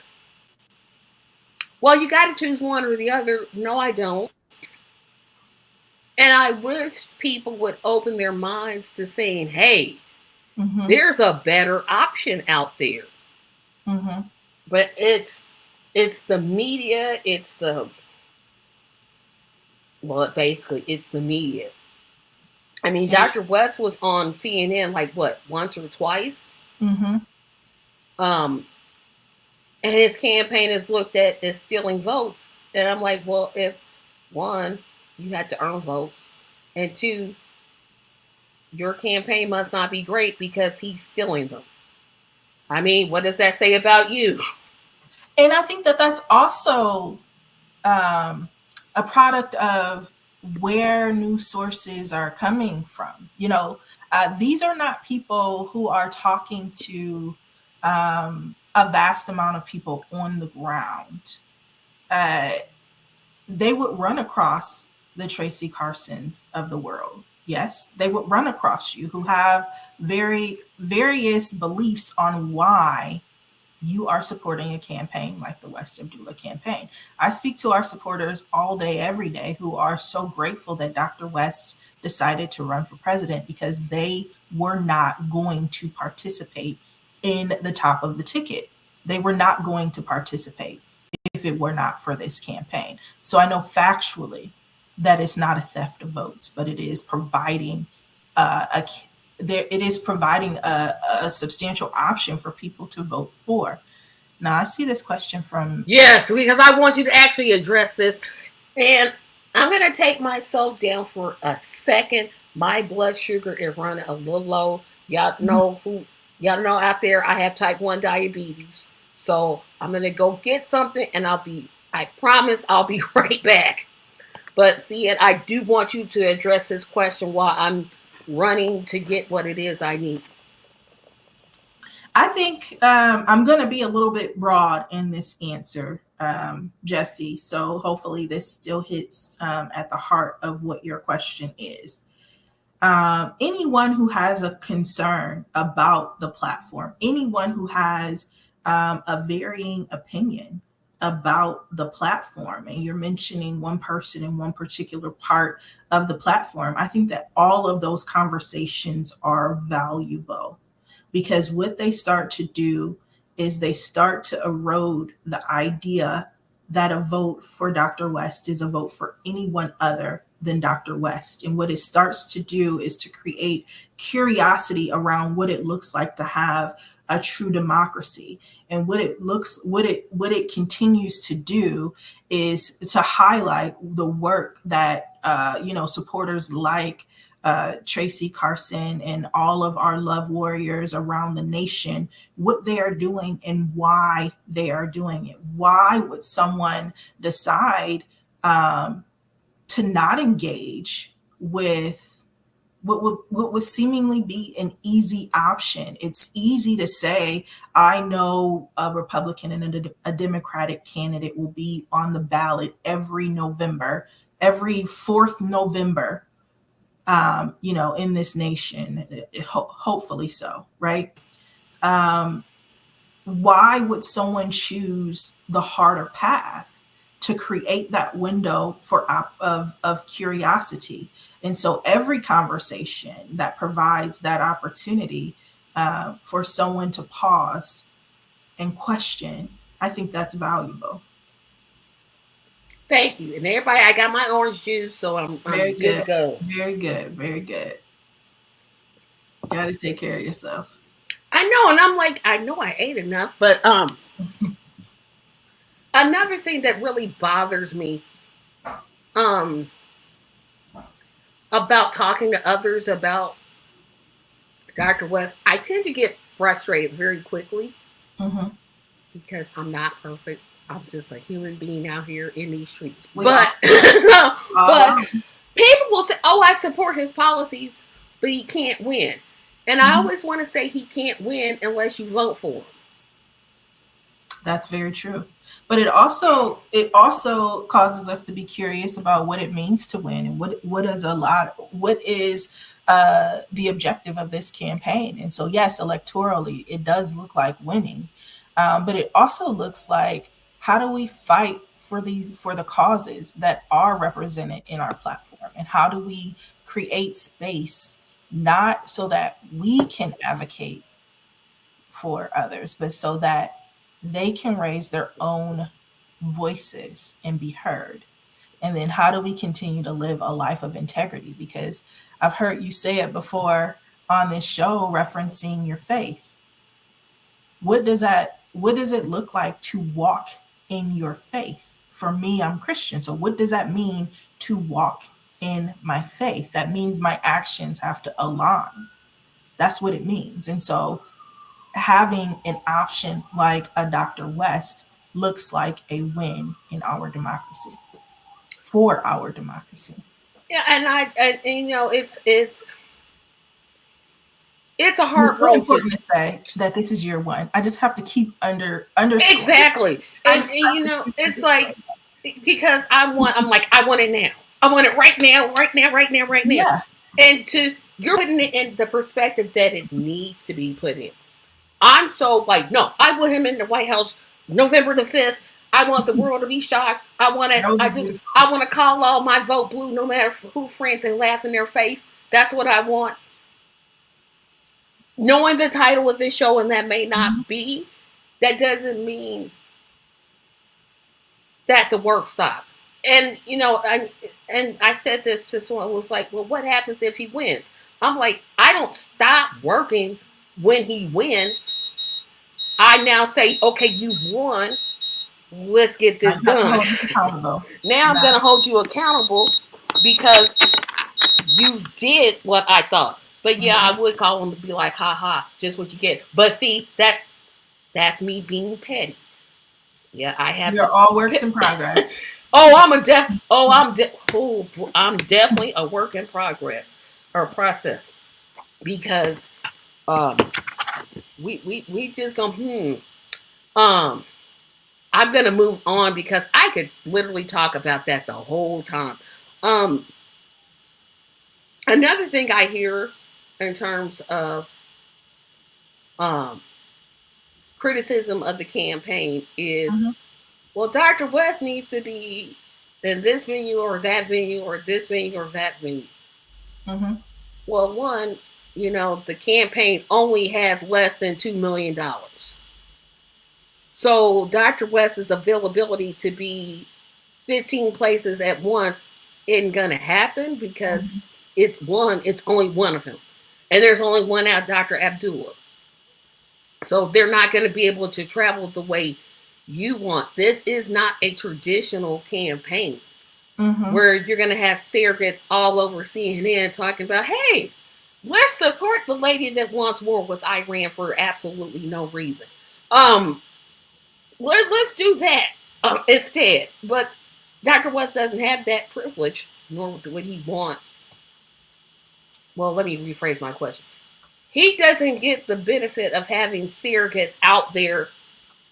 A: Well, you got to choose one or the other. No, I don't. And I wish people would open their minds to saying, hey,
B: Mhm.
A: there's a better option out there.
B: Mhm.
A: But it's the media, it's the, well, basically it's the media. I mean,
B: It
A: Dr.
B: is.
A: West was on CNN like what, once or twice?
B: Mhm.
A: Um, and his campaign is looked at as stealing votes. And I'm like, well, if one, you had to earn votes, and two, your campaign must not be great because he's stealing them. I mean, what does that say about you?
B: And I think that that's also um, a product of where news sources are coming from. These are not people who are talking to a vast amount of people on the ground. Uh, they would run across the Tracy Carsons of the world. Yes, they would run across you who have very various beliefs on why you are supporting a campaign like the West Abdullah campaign. I speak to our supporters all day, every day, who are so grateful that Dr. West decided to run for president because they were not going to participate in the top of the ticket. They were not going to participate if it were not for this campaign. So I know factually that it's not a theft of votes, but it is providing a it is providing a substantial option for people to vote for. Now, I see this question from.
A: Yes, because I want you to actually address this. And I'm going to take myself down for a second. My blood sugar is running a little low. Y'all know out there I have type 1 diabetes. So I'm going to go get something and I promise I'll be right back. But see, and I do want you to address this question while I'm running to get what it is I need.
B: I think I'm going to be a little bit broad in this answer, Jesse. So hopefully this still hits at the heart of what your question is. Anyone who has a concern about the platform, anyone who has a varying opinion about the platform, and you're mentioning one person in one particular part of the platform, I think that all of those conversations are valuable. because what they start to do is they start to erode the idea that a vote for Dr. West is a vote for anyone other than Dr. West. And what it starts to do is to create curiosity around what it looks like to have a true democracy. And what it continues to do is to highlight the work that supporters like Tracy Carson and all of our love warriors around the nation, what they are doing and why they are doing it. Why would someone decide to not engage with what would seemingly be an easy option? It's easy to say, I know a Republican and a Democratic candidate will be on the ballot every November, every fourth November, in this nation, hopefully so, right? Um, why would someone choose the harder path to create that window of curiosity? And so every conversation that provides that opportunity for someone to pause and question, I think that's valuable.
A: Thank you. And everybody, I got my orange juice, so I'm
B: Very
A: good to
B: good.
A: go.
B: Very good. Very good. Got to take care of yourself.
A: I know, and I'm like, I know I ate enough, but another thing that really bothers me um about talking to others about Dr. West, I tend to get frustrated very quickly
B: Mm-hmm.
A: because I'm not perfect. I'm just a human being out here in these streets.
B: We
A: But
B: all
A: but
B: are.
A: people will say, "Oh, I support his policies, but he can't win." And I
B: Mhm.
A: always want to say he can't win unless you vote for him.
B: That's very true. But it also causes us to be curious about what it means to win and what is the objective of this campaign. And so yes, electorally, it does look like winning, but it also looks like how do we fight for the causes that are represented in our platform, and how do we create space not so that we can advocate for others, but so that they can raise their own voices and be heard. And then how do we continue to live a life of integrity? Because I've heard you say it before on this show referencing your faith. What does it look like to walk in your faith? For me, I'm Christian. So what does that mean to walk in my faith? That means my actions have to align. That's what it means. And so having an option like a Dr. West looks like a win in our democracy, for our democracy.
A: Yeah, and it's a
B: And it's
A: hard
B: so
A: road to
B: important to say that this is year one. I just have to keep underscoring.
A: exactly,
B: I
A: and
B: just have to keep
A: it's like
B: underscoring.
A: because I'm like I want it now. I want it right now, right now, right now, right now.
B: Yeah,
A: And to you're putting it in the perspective that it needs to be put in. I'm so like, no, I want him in the White House November 5th. I want the world to be shocked.
B: that would be beautiful.
A: I want to call all my vote blue no matter who friends and laugh in their face. That's what I want. Knowing the title of this show and that may
B: Mhm.
A: not be, that doesn't mean that the work stops. And I said this to someone who was like, "Well, what happens if he wins?" I'm like, I don't stop working when he wins. I now say, "Okay, you won. Let's get
B: Now
A: this
B: you have to
A: done."
B: hold us accountable.
A: Now I'm
B: Now,
A: gonna hold you accountable because you did what I thought. But yeah,
B: mhm.
A: I would call him to be like, "Ha ha, just what you get." But see, that's me being petty. Yeah, I have
B: We are
A: to.
B: all works in progress.
A: Oh, I'm a def. Oh, I'm definitely a work in progress or process because um we just gonna um I'm gonna move on because I could literally talk about that the whole time. Um, Another thing I hear in terms of um criticism of the campaign is,
B: Mhm,
A: well, Dr. West needs to be in this venue or that venue or this venue or that venue.
B: mhm.
A: Well, one, the campaign only has less than $2 million. So Dr. West's availability to be 15 places at once isn't gonna happen because
B: Mhm.
A: it's only one of him. And there's only one out, Dr. Abdullah. So they're not gonna be able to travel the way you want. This is not a traditional campaign
B: Mhm.
A: where you're gonna have surrogates all over CNN talking about, hey, let's support the lady that wants war with Iran for absolutely no reason. Um, let's do that instead. But Dr. West doesn't have that privilege, nor would he want. Well, let me rephrase my question. He doesn't get the benefit of having surrogates out there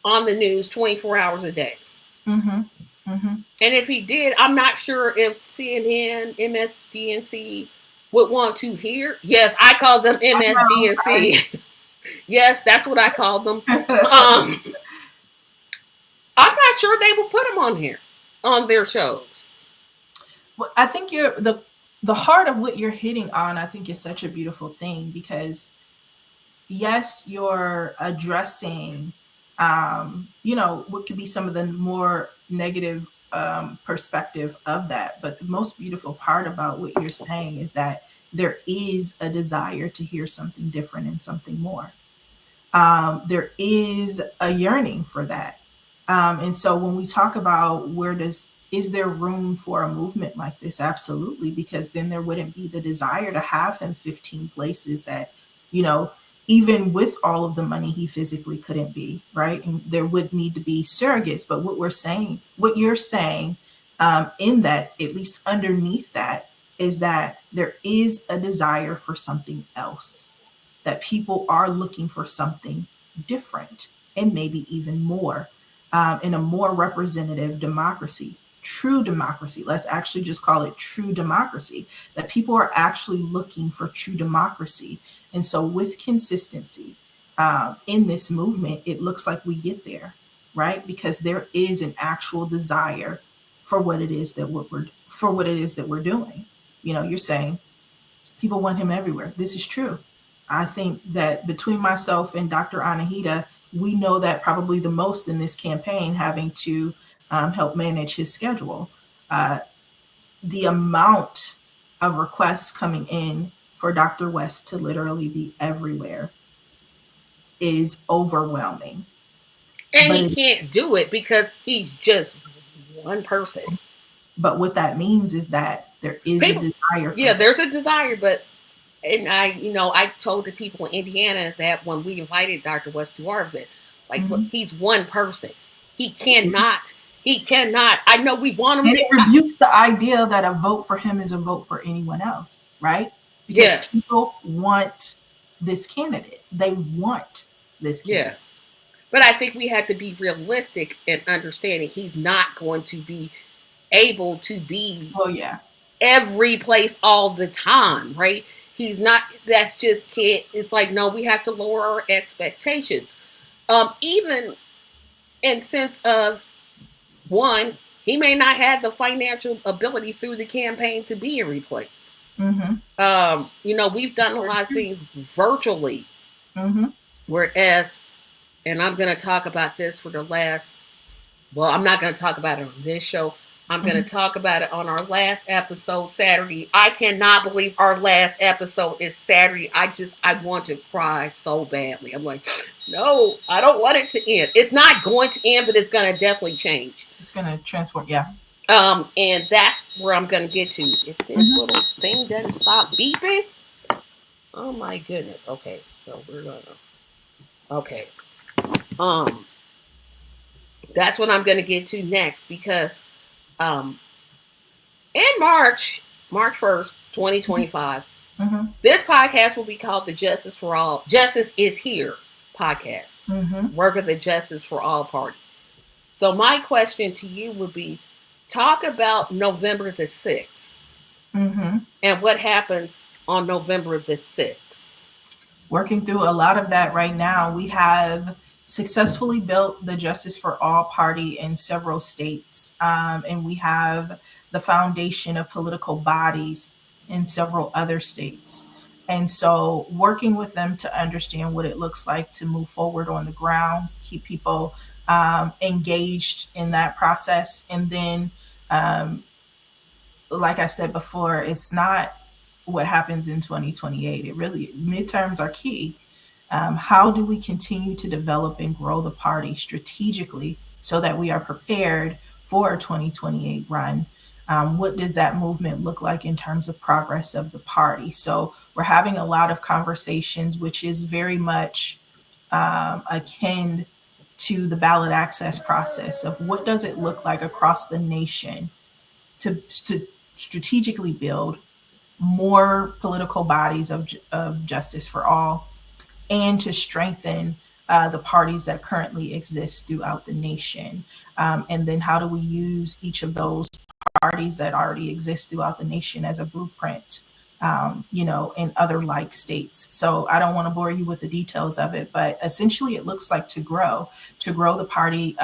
A: on the news 24 hours a day.
B: Mhm. Mhm.
A: And if he did, I'm not sure if CNN, MSDNC would want to hear. Yes, I call them
B: I know.
A: MSDNC. Yes, that's what I call them. Um, I'm not sure they will put him on here on their shows.
B: Well, I think the heart of what you're hitting on, I think, is such a beautiful thing because yes, you're addressing, what could be some of the more negative perspective of that. But the most beautiful part about what you're saying is that there is a desire to hear something different and something more. There is a yearning for that. And so when we talk about is there room for a movement like this? Absolutely, because then there wouldn't be the desire to have him 15 places that, you know, even with all of the money he physically couldn't be, right? And there would need to be surrogates. But what you're saying, in that, at least underneath that, is that there is a desire for something else, that people are looking for something different and maybe even more, in a more representative democracy, true democracy. Let's actually just call it true democracy, that people are actually looking for true democracy. And so, with consistency in this movement, it looks like we get there, right? Because there is an actual desire for what it is that we're doing. You're saying people want him everywhere. This is true. I think that between myself and Dr. Anahita, we know that probably the most in this campaign, having to help manage his schedule. Uh, the amount of requests coming in for Dr. West to literally be everywhere is overwhelming.
A: And
B: But
A: he
B: it,
A: can't do it because he's just one person.
B: but what that means is that there is a
A: People,
B: desire for
A: yeah,
B: this.
A: there's a desire, but and I told the people in Indiana that when we invited Dr. West to our event, like, look,
B: Mhm.
A: he's one person. He cannot. He cannot. I know we want him
B: And
A: to.
B: it rebukes the idea that a vote for him is a vote for anyone else, right? Because
A: Yes,
B: people want this candidate. They want this
A: yeah.
B: candidate.
A: But I think we have to be realistic and understanding he's not going to be able to be
B: Well, yeah.
A: every place all the time, right? He's not. That's just can't. It's like, no, we have to lower our expectations. Even in sense of, one, he may not have the financial ability through the campaign to be replaced.
B: Mm-hmm.
A: We've done a lot of things virtually,
B: Mm-hmm.
A: whereas, and I'm going to talk about this for the last, well, I'm not going to talk about it on this show. I'm going
B: Mm-hmm.
A: to talk about it on our last episode Saturday. I cannot believe our last episode is Saturday. I want to cry so badly. I'm like, no, I don't want it to end. It's not going to end, but it's going to definitely change.
B: It's gonna transform. Yeah.
A: And that's where I'm gonna get to. If this
B: Mm-hmm.
A: little thing doesn't stop beeping, oh my goodness. Okay, so we're gonna. Okay, um, that's what I'm gonna get to next because um, in March 1st, 2025,
B: Mm-hmm.
A: this podcast will be called the Justice for All. Justice is Here podcast.
B: Mm-hmm.
A: Work of the Justice for All Party. So my question to you would be: talk about November the 6th
B: Mm-hmm.
A: and what happens on November the 6th.
B: Working through a lot of that right now. We have successfully built the Justice for All party in several states, and we have the foundation of political bodies in several other states. And so working with them to understand what it looks like to move forward on the ground, keep people engaged in that process. And then, um, like I said before, it's not what happens in 2028. It really, midterms are key. How do we continue to develop and grow the party strategically so that we are prepared for a 2028 run? What does that movement look like in terms of progress of the party? So we're having a lot of conversations, which is very much akin to the ballot access process of what does it look like across the nation to strategically build more political bodies of justice for all, and to strengthen the parties that currently exist throughout the nation. And then how do we use each of those parties that already exist throughout the nation as a blueprint, in other like states. So I don't want to bore you with the details of it, but essentially it looks like to grow the party,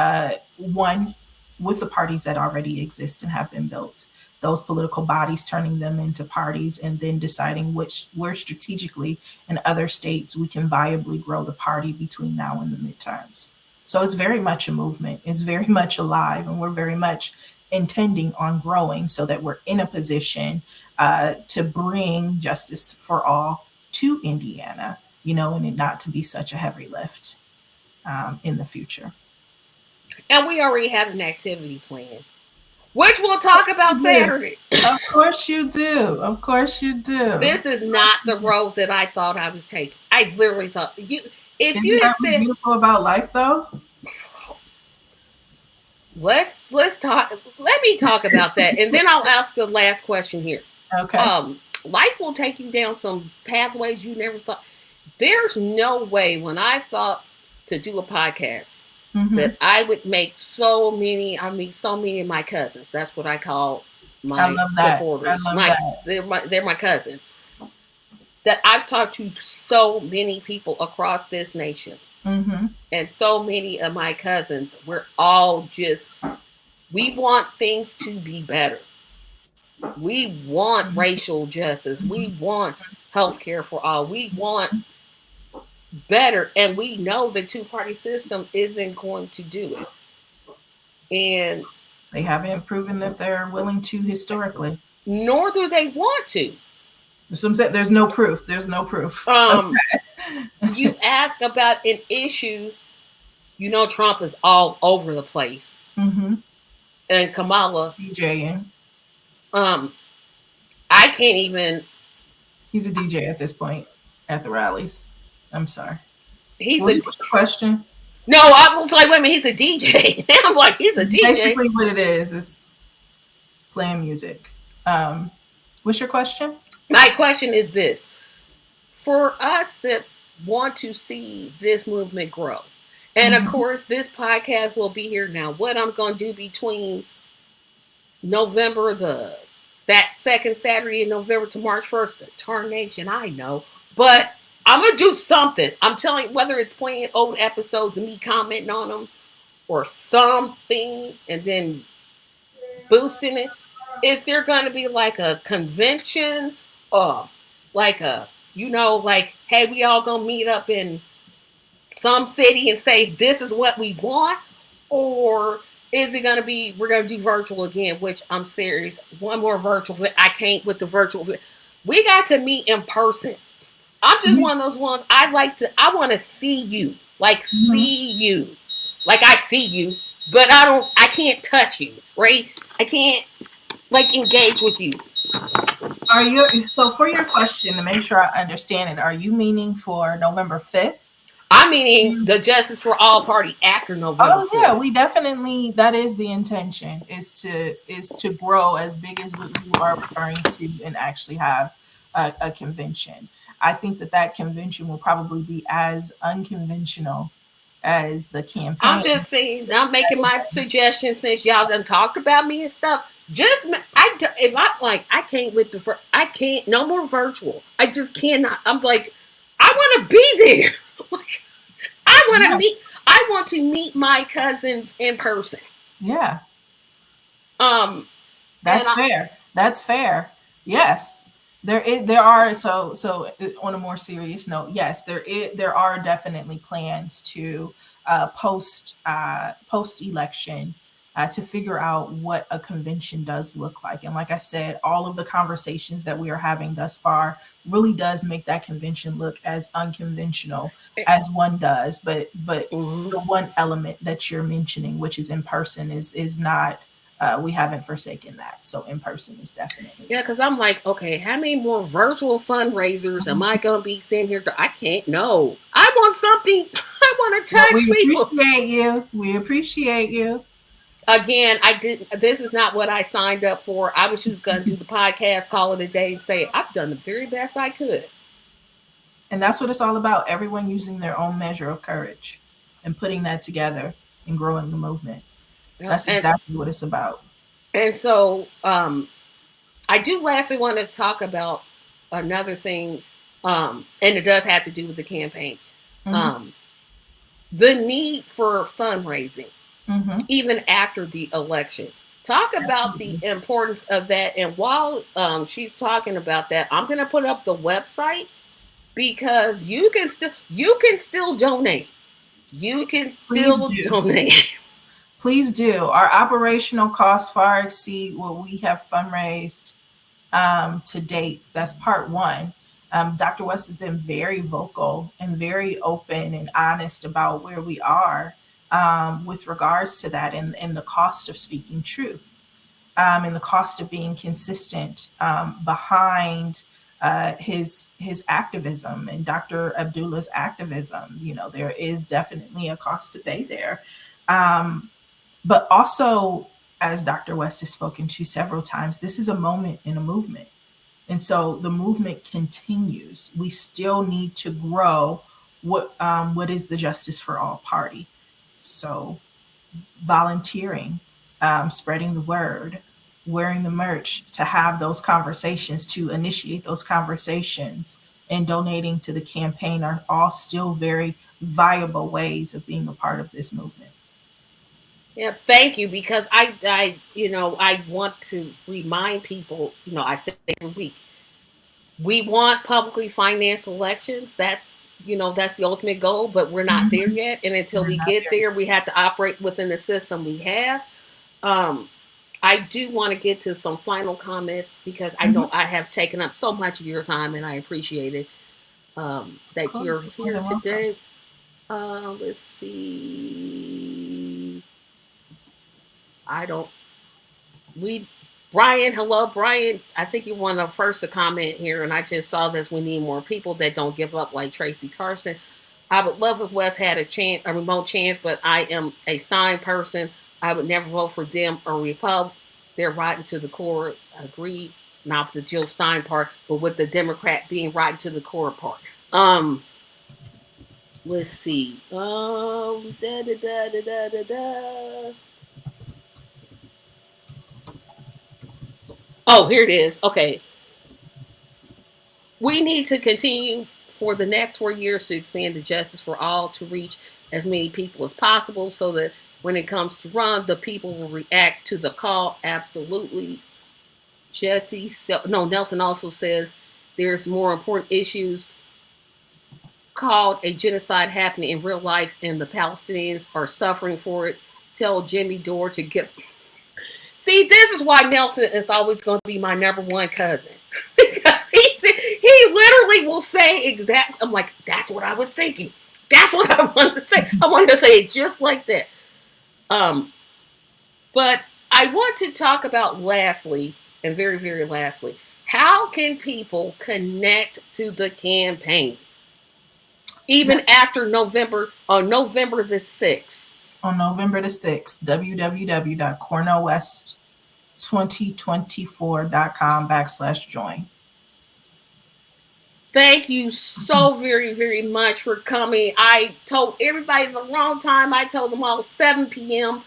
B: one, with the parties that already exist and have been built, those political bodies, turning them into parties, and then deciding where strategically in other states we can viably grow the party between now and the midterms. So it's very much a movement. It's very much alive, and we're very much intending on growing so that we're in a position to bring justice for all to Indiana, and it not to be such a heavy lift in the future.
A: And we already have an activity plan, which we'll talk about Saturday.
B: Of course you do. Of course you do.
A: This is not the road that I thought I was taking. I literally thought if
B: Isn't
A: you
B: that
A: had
B: what's
A: said,
B: beautiful about life, though?
A: let's talk. Let me talk about that, and then I'll ask the last question here.
B: Okay.
A: Life will take you down some pathways you never thought. There's no way when I thought to do a podcast that I would make so many. I meet so many of my cousins. That's what I call
B: I
A: my
B: love that.
A: supporters.
B: I love that.
A: They're my cousins. That I've talked to so many people across this nation, and so many of my cousins. We're all just we want things to be better. We want racial justice. We want health care for all. We want better. And we know the two-party system isn't going to do it. And
B: they haven't proven that they're willing to historically.
A: Nor do they want to.
B: There's no proof. There's no proof.
A: You ask about an issue, Trump is all over the place. And Kamala
B: DJing.
A: I can't even.
B: He's a DJ at this point at the rallies. I'm sorry.
A: What's
B: the question?
A: No, I was like, wait a minute, he's a DJ. I'm like, he's a DJ.
B: Basically, what it is playing music. What's your question?
A: My question is this: for us that want to see this movement grow, and of course, this podcast will be here now. What I'm going to do between November that second Saturday in November to March 1st, the tarnation, I know, but I'm going to do something. I'm telling you, whether it's playing old episodes and me commenting on them or something and then boosting it. Is there going to be like a convention or like hey, we all going to meet up in some city and say, this is what we want? Or is it going to be, we're going to do virtual again, which I'm serious. One more virtual. I can't with the virtual. We got to meet in person. I'm just one of those ones. I want to see you. Like, see you. Like, I see you, but I can't touch you, right? I can't, engage with you.
B: So for your question, to make sure I understand it, are you meaning for November 5th?
A: I'm meaning the Justice for All party after November 5th.
B: Oh, yeah, we definitely, that is the intention, is to grow as big as what you are referring to and actually have a convention. I think that convention will probably be as unconventional as the campaign.
A: I'm just saying, I'm making my suggestion since y'all done talked about me and stuff. If I'm like, I can't I can't, no more virtual. I just cannot. I'm like, I want to be there. I want to meet my cousins in person.
B: Yeah. That's fair. That's fair. Yes. There are on a more serious note, yes, there are definitely plans to post election to figure out what a convention does look like. And like I said, all of the conversations that we are having thus far really does make that convention look as unconventional as one does. But
A: Mm-hmm.
B: the one element that you're mentioning, which is in person, is not. We haven't forsaken that. So in person is definitely
A: Yeah,
B: there.
A: because I'm like, okay, how many more virtual fundraisers am I going to be sitting here? I can't. No, I want something. I want to
B: Well,
A: touch
B: we
A: people.
B: appreciate you. We appreciate you.
A: Again, I didn't. This is not what I signed up for. I was just going to do the podcast, call it a day, and say I've done the very best I could.
B: And that's what it's all about. Everyone using their own measure of courage and putting that together and growing the movement.
A: You know,
B: That's exactly what it's about.
A: and so I do lastly want to talk about another thing, and it does have to do with the campaign.
B: Mm-hmm.
A: Um, the need for fundraising,
B: Mm-hmm.
A: even after the election. Talk about the
B: Absolutely.
A: importance of that. And while she's talking about that, I'm going to put up the website because you can still donate. You can
B: Please
A: still
B: do.
A: donate.
B: Please do. Our operational costs far exceed what we have fundraised to date. That's part one. Dr. West has been very vocal and very open and honest about where we are with regards to that and the cost of speaking truth and the cost of being consistent behind his activism and Dr. Abdullah's activism. You know, there is definitely a cost to pay there. Um, but also, as Dr. West has spoken to several times, this is a moment in a movement. And so the movement continues. We still need to grow what is the Justice for All Party. So volunteering, spreading the word, wearing the merch to have those conversations, to initiate those conversations, and donating to the campaign are all still very viable ways of being a part of this movement.
A: Yeah, thank you. Because I want to remind people. I say every week, we want publicly financed elections. That's the ultimate goal, but we're not there
B: Mhm.
A: yet. And until
B: We're
A: we
B: not
A: get
B: there
A: there,
B: yet.
A: we have to operate within the system we have. Um, I do want to get to some final comments because I know
B: Mhm.
A: I have taken up so much of your time, and I appreciate it
B: Of
A: that
B: course,
A: you're
B: you're more
A: here
B: than welcome.
A: today. Let's see. I don't. We Brian, hello, Brian. I think you want to first to comment here, and I just saw this. We need more people that don't give up, like Tracy Carson. I would love if West had a remote chance, but I am a Stein person. I would never vote for Dem or Repub. They're rotten to the core. Agreed. Not with the Jill Stein part, but with the Democrat being rotten to the core part. Um, let's see. Da da da da da da da. Oh, here it is. Okay, we need to continue for the next 4 years to expand the justice for all to reach as many people as possible so that when it comes to run, the people will react to the call. Absolutely. Nelson also says there's more important issues called a genocide happening in real life and the Palestinians are suffering for it. Tell Jimmy Dore to get. See, this is why Nelson is always going to be my number one cousin. He literally will say exactly. I'm like, that's what I was thinking. That's what I wanted to say. I wanted to say it just like that. Um, but I want to talk about lastly, and very, very lastly, how can people connect to the campaign even
B: That
A: after November the 6th?
B: on November the 6th, www.cornelwest2024.com/join.
A: Thank you so very, very much for coming. I told everybody the wrong time. I told them all 7 p.m.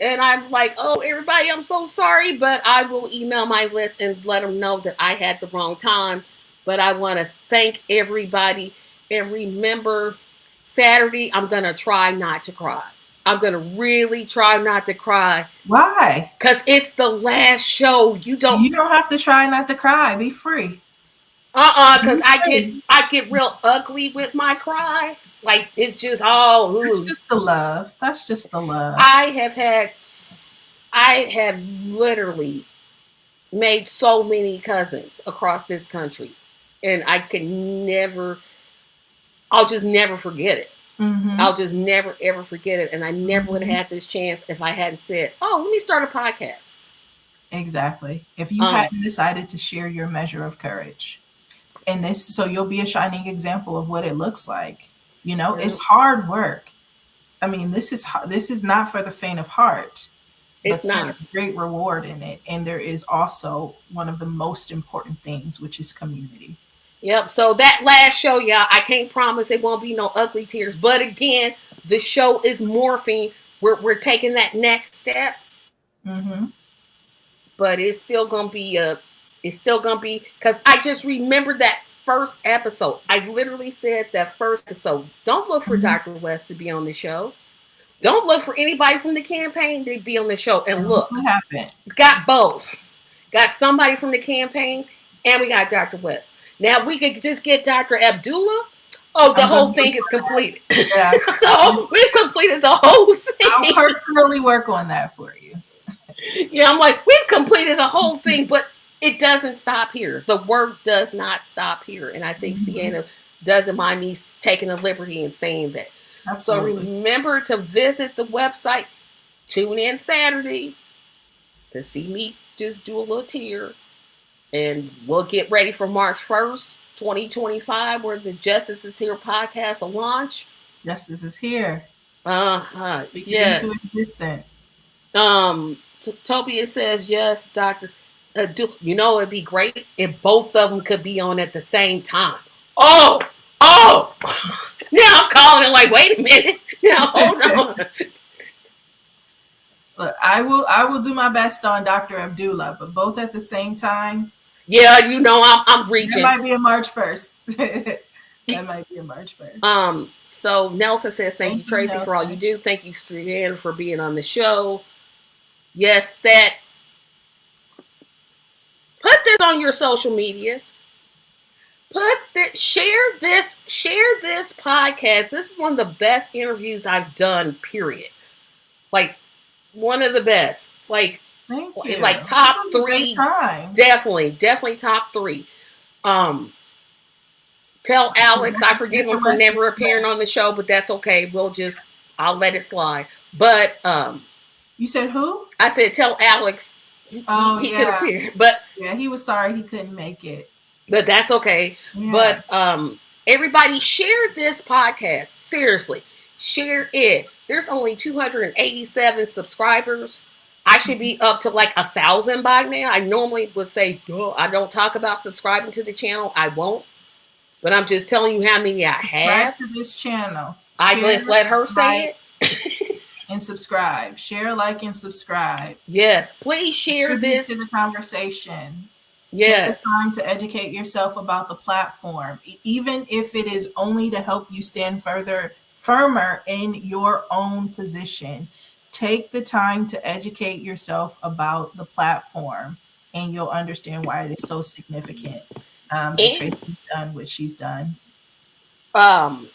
A: And I'm like, oh, everybody, I'm so sorry, but I will email my list and let them know that I had the wrong time. But I want to thank everybody. And remember, Saturday, I'm going to try not to cry. I'm going to really try not to cry
B: Why?
A: because it's the last show. You don't.
B: You don't have to try not to cry. Be free.
A: Because I get real ugly with my cries. Like it's just all.
B: That's
A: Ooh.
B: just the love. That's just the love.
A: I have literally made so many cousins across this country, and I can never. I'll just never forget it.
B: Mm-hmm.
A: I'll just never ever forget it, and I never would have had this chance if I hadn't said, "Oh, let me start a podcast."
B: Exactly. If you hadn't decided to share your measure of courage. And this, so you'll be a shining example of what it looks like. You know,
A: Yeah.
B: it's hard work. I mean, this is not for the faint of heart,
A: It's
B: but there
A: not.
B: is great reward in it. And there is also one of the most important things, which is community.
A: Yep. So that last show, y'all, I can't promise it won't be no ugly tears. But again, the show is morphing. We're taking that next step.
B: Mm-hmm.
A: But it's still gonna be because I just remembered that first episode. I literally said that first episode. Don't look for Dr. West to be on the show. Don't look for anybody from the campaign to be on the show. And look,
B: what happened?
A: Got both. Got somebody from the campaign, and we got Dr. West. Now we could just get Dr. Abdullah. Oh, the whole thing is completed. Yeah. We've completed the whole thing.
B: I'll personally work on that for you.
A: Yeah, I'm like, we've completed the whole thing, but it doesn't stop here. The work does not stop here. And I think Sienna doesn't mind me taking a liberty and saying that. Absolutely. So remember to visit the website. Tune in Saturday to see me just do a little tear. And we'll get ready for March 1st, 2025, where the Justice is Here podcast will launch.
B: Justice is here.
A: Yes. Into existence. Tobia says, yes, Dr. You know, it'd be great if both of them could be on at the same time. Oh! Now I'm calling it like, wait a minute. Now, hold on.
B: Look, I will do my best on Dr. Abdullah, but both at the same time.
A: Yeah, you know, I'm reaching.
B: That might be a March 1st. That might be a March 1st.
A: So Nelson says, thank you, Tracy, Nelson, for all you do. Thank you, Suzanne, for being on the show. Yes, that. Put this on your social media. Share this podcast. This is one of the best interviews I've done, period. Like, one of the best. Like,
B: thank you.
A: Like top 3. Definitely top 3. Tell Alex I forgive him for never appearing on the show, but that's okay. I'll let it slide. But
B: you said who?
A: I said tell Alex he could appear, but
B: yeah, he was sorry he couldn't make it.
A: But that's okay. Yeah. But everybody share this podcast. Seriously, share it. There's only 287 subscribers. I should be up to like 1,000 by now. I normally would say, oh, I don't talk about subscribing to the channel. I won't. But I'm just telling you how many I have.
B: Subscribe to this channel.
A: I just let her say it.
B: And subscribe. Share, like, and subscribe.
A: Yes. Please share this.
B: To the conversation.
A: Yes.
B: Take the time to educate yourself about the platform. Even if it is only to help you stand firmer in your own position. Take the time to educate yourself about the platform, and you'll understand why it is so significant. That Tracy's done what she's done.
A: I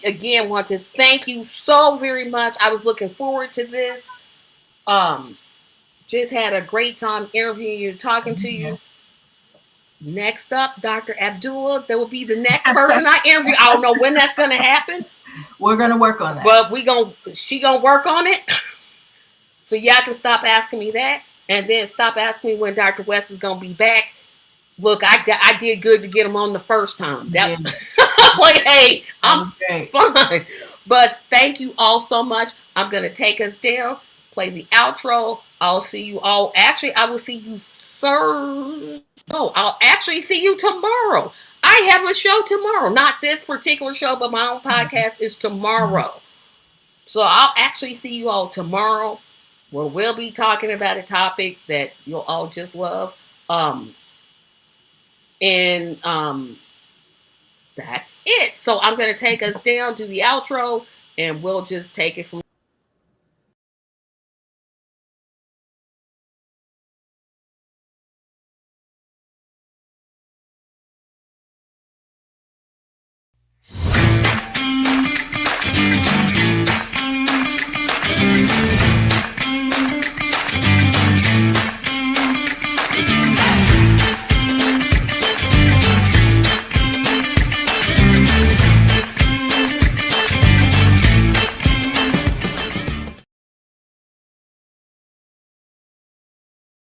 A: again want to thank you so very much. I was looking forward to this. Just had a great time interviewing you, talking to you. Next up, Dr. Abdullah. That will be the next person I interview. I don't know when that's going to happen.
B: We're going to work on that.
A: But she going to work on it. So y'all can stop asking me that. And then stop asking me when Dr. West is going to be back. Look, I did good to get him on the first time. Like, hey, I'm fine. But thank you all so much. I'm going to take us down, play the outro. I'll see you all. Actually, I will see you Thursday. No, I'll actually see you tomorrow. I have a show tomorrow. Not this particular show, but my own podcast is tomorrow. So I'll actually see you all tomorrow, where we'll be talking about a topic that you'll all just love. That's it. So I'm going to take us down, do the outro, and we'll just take it from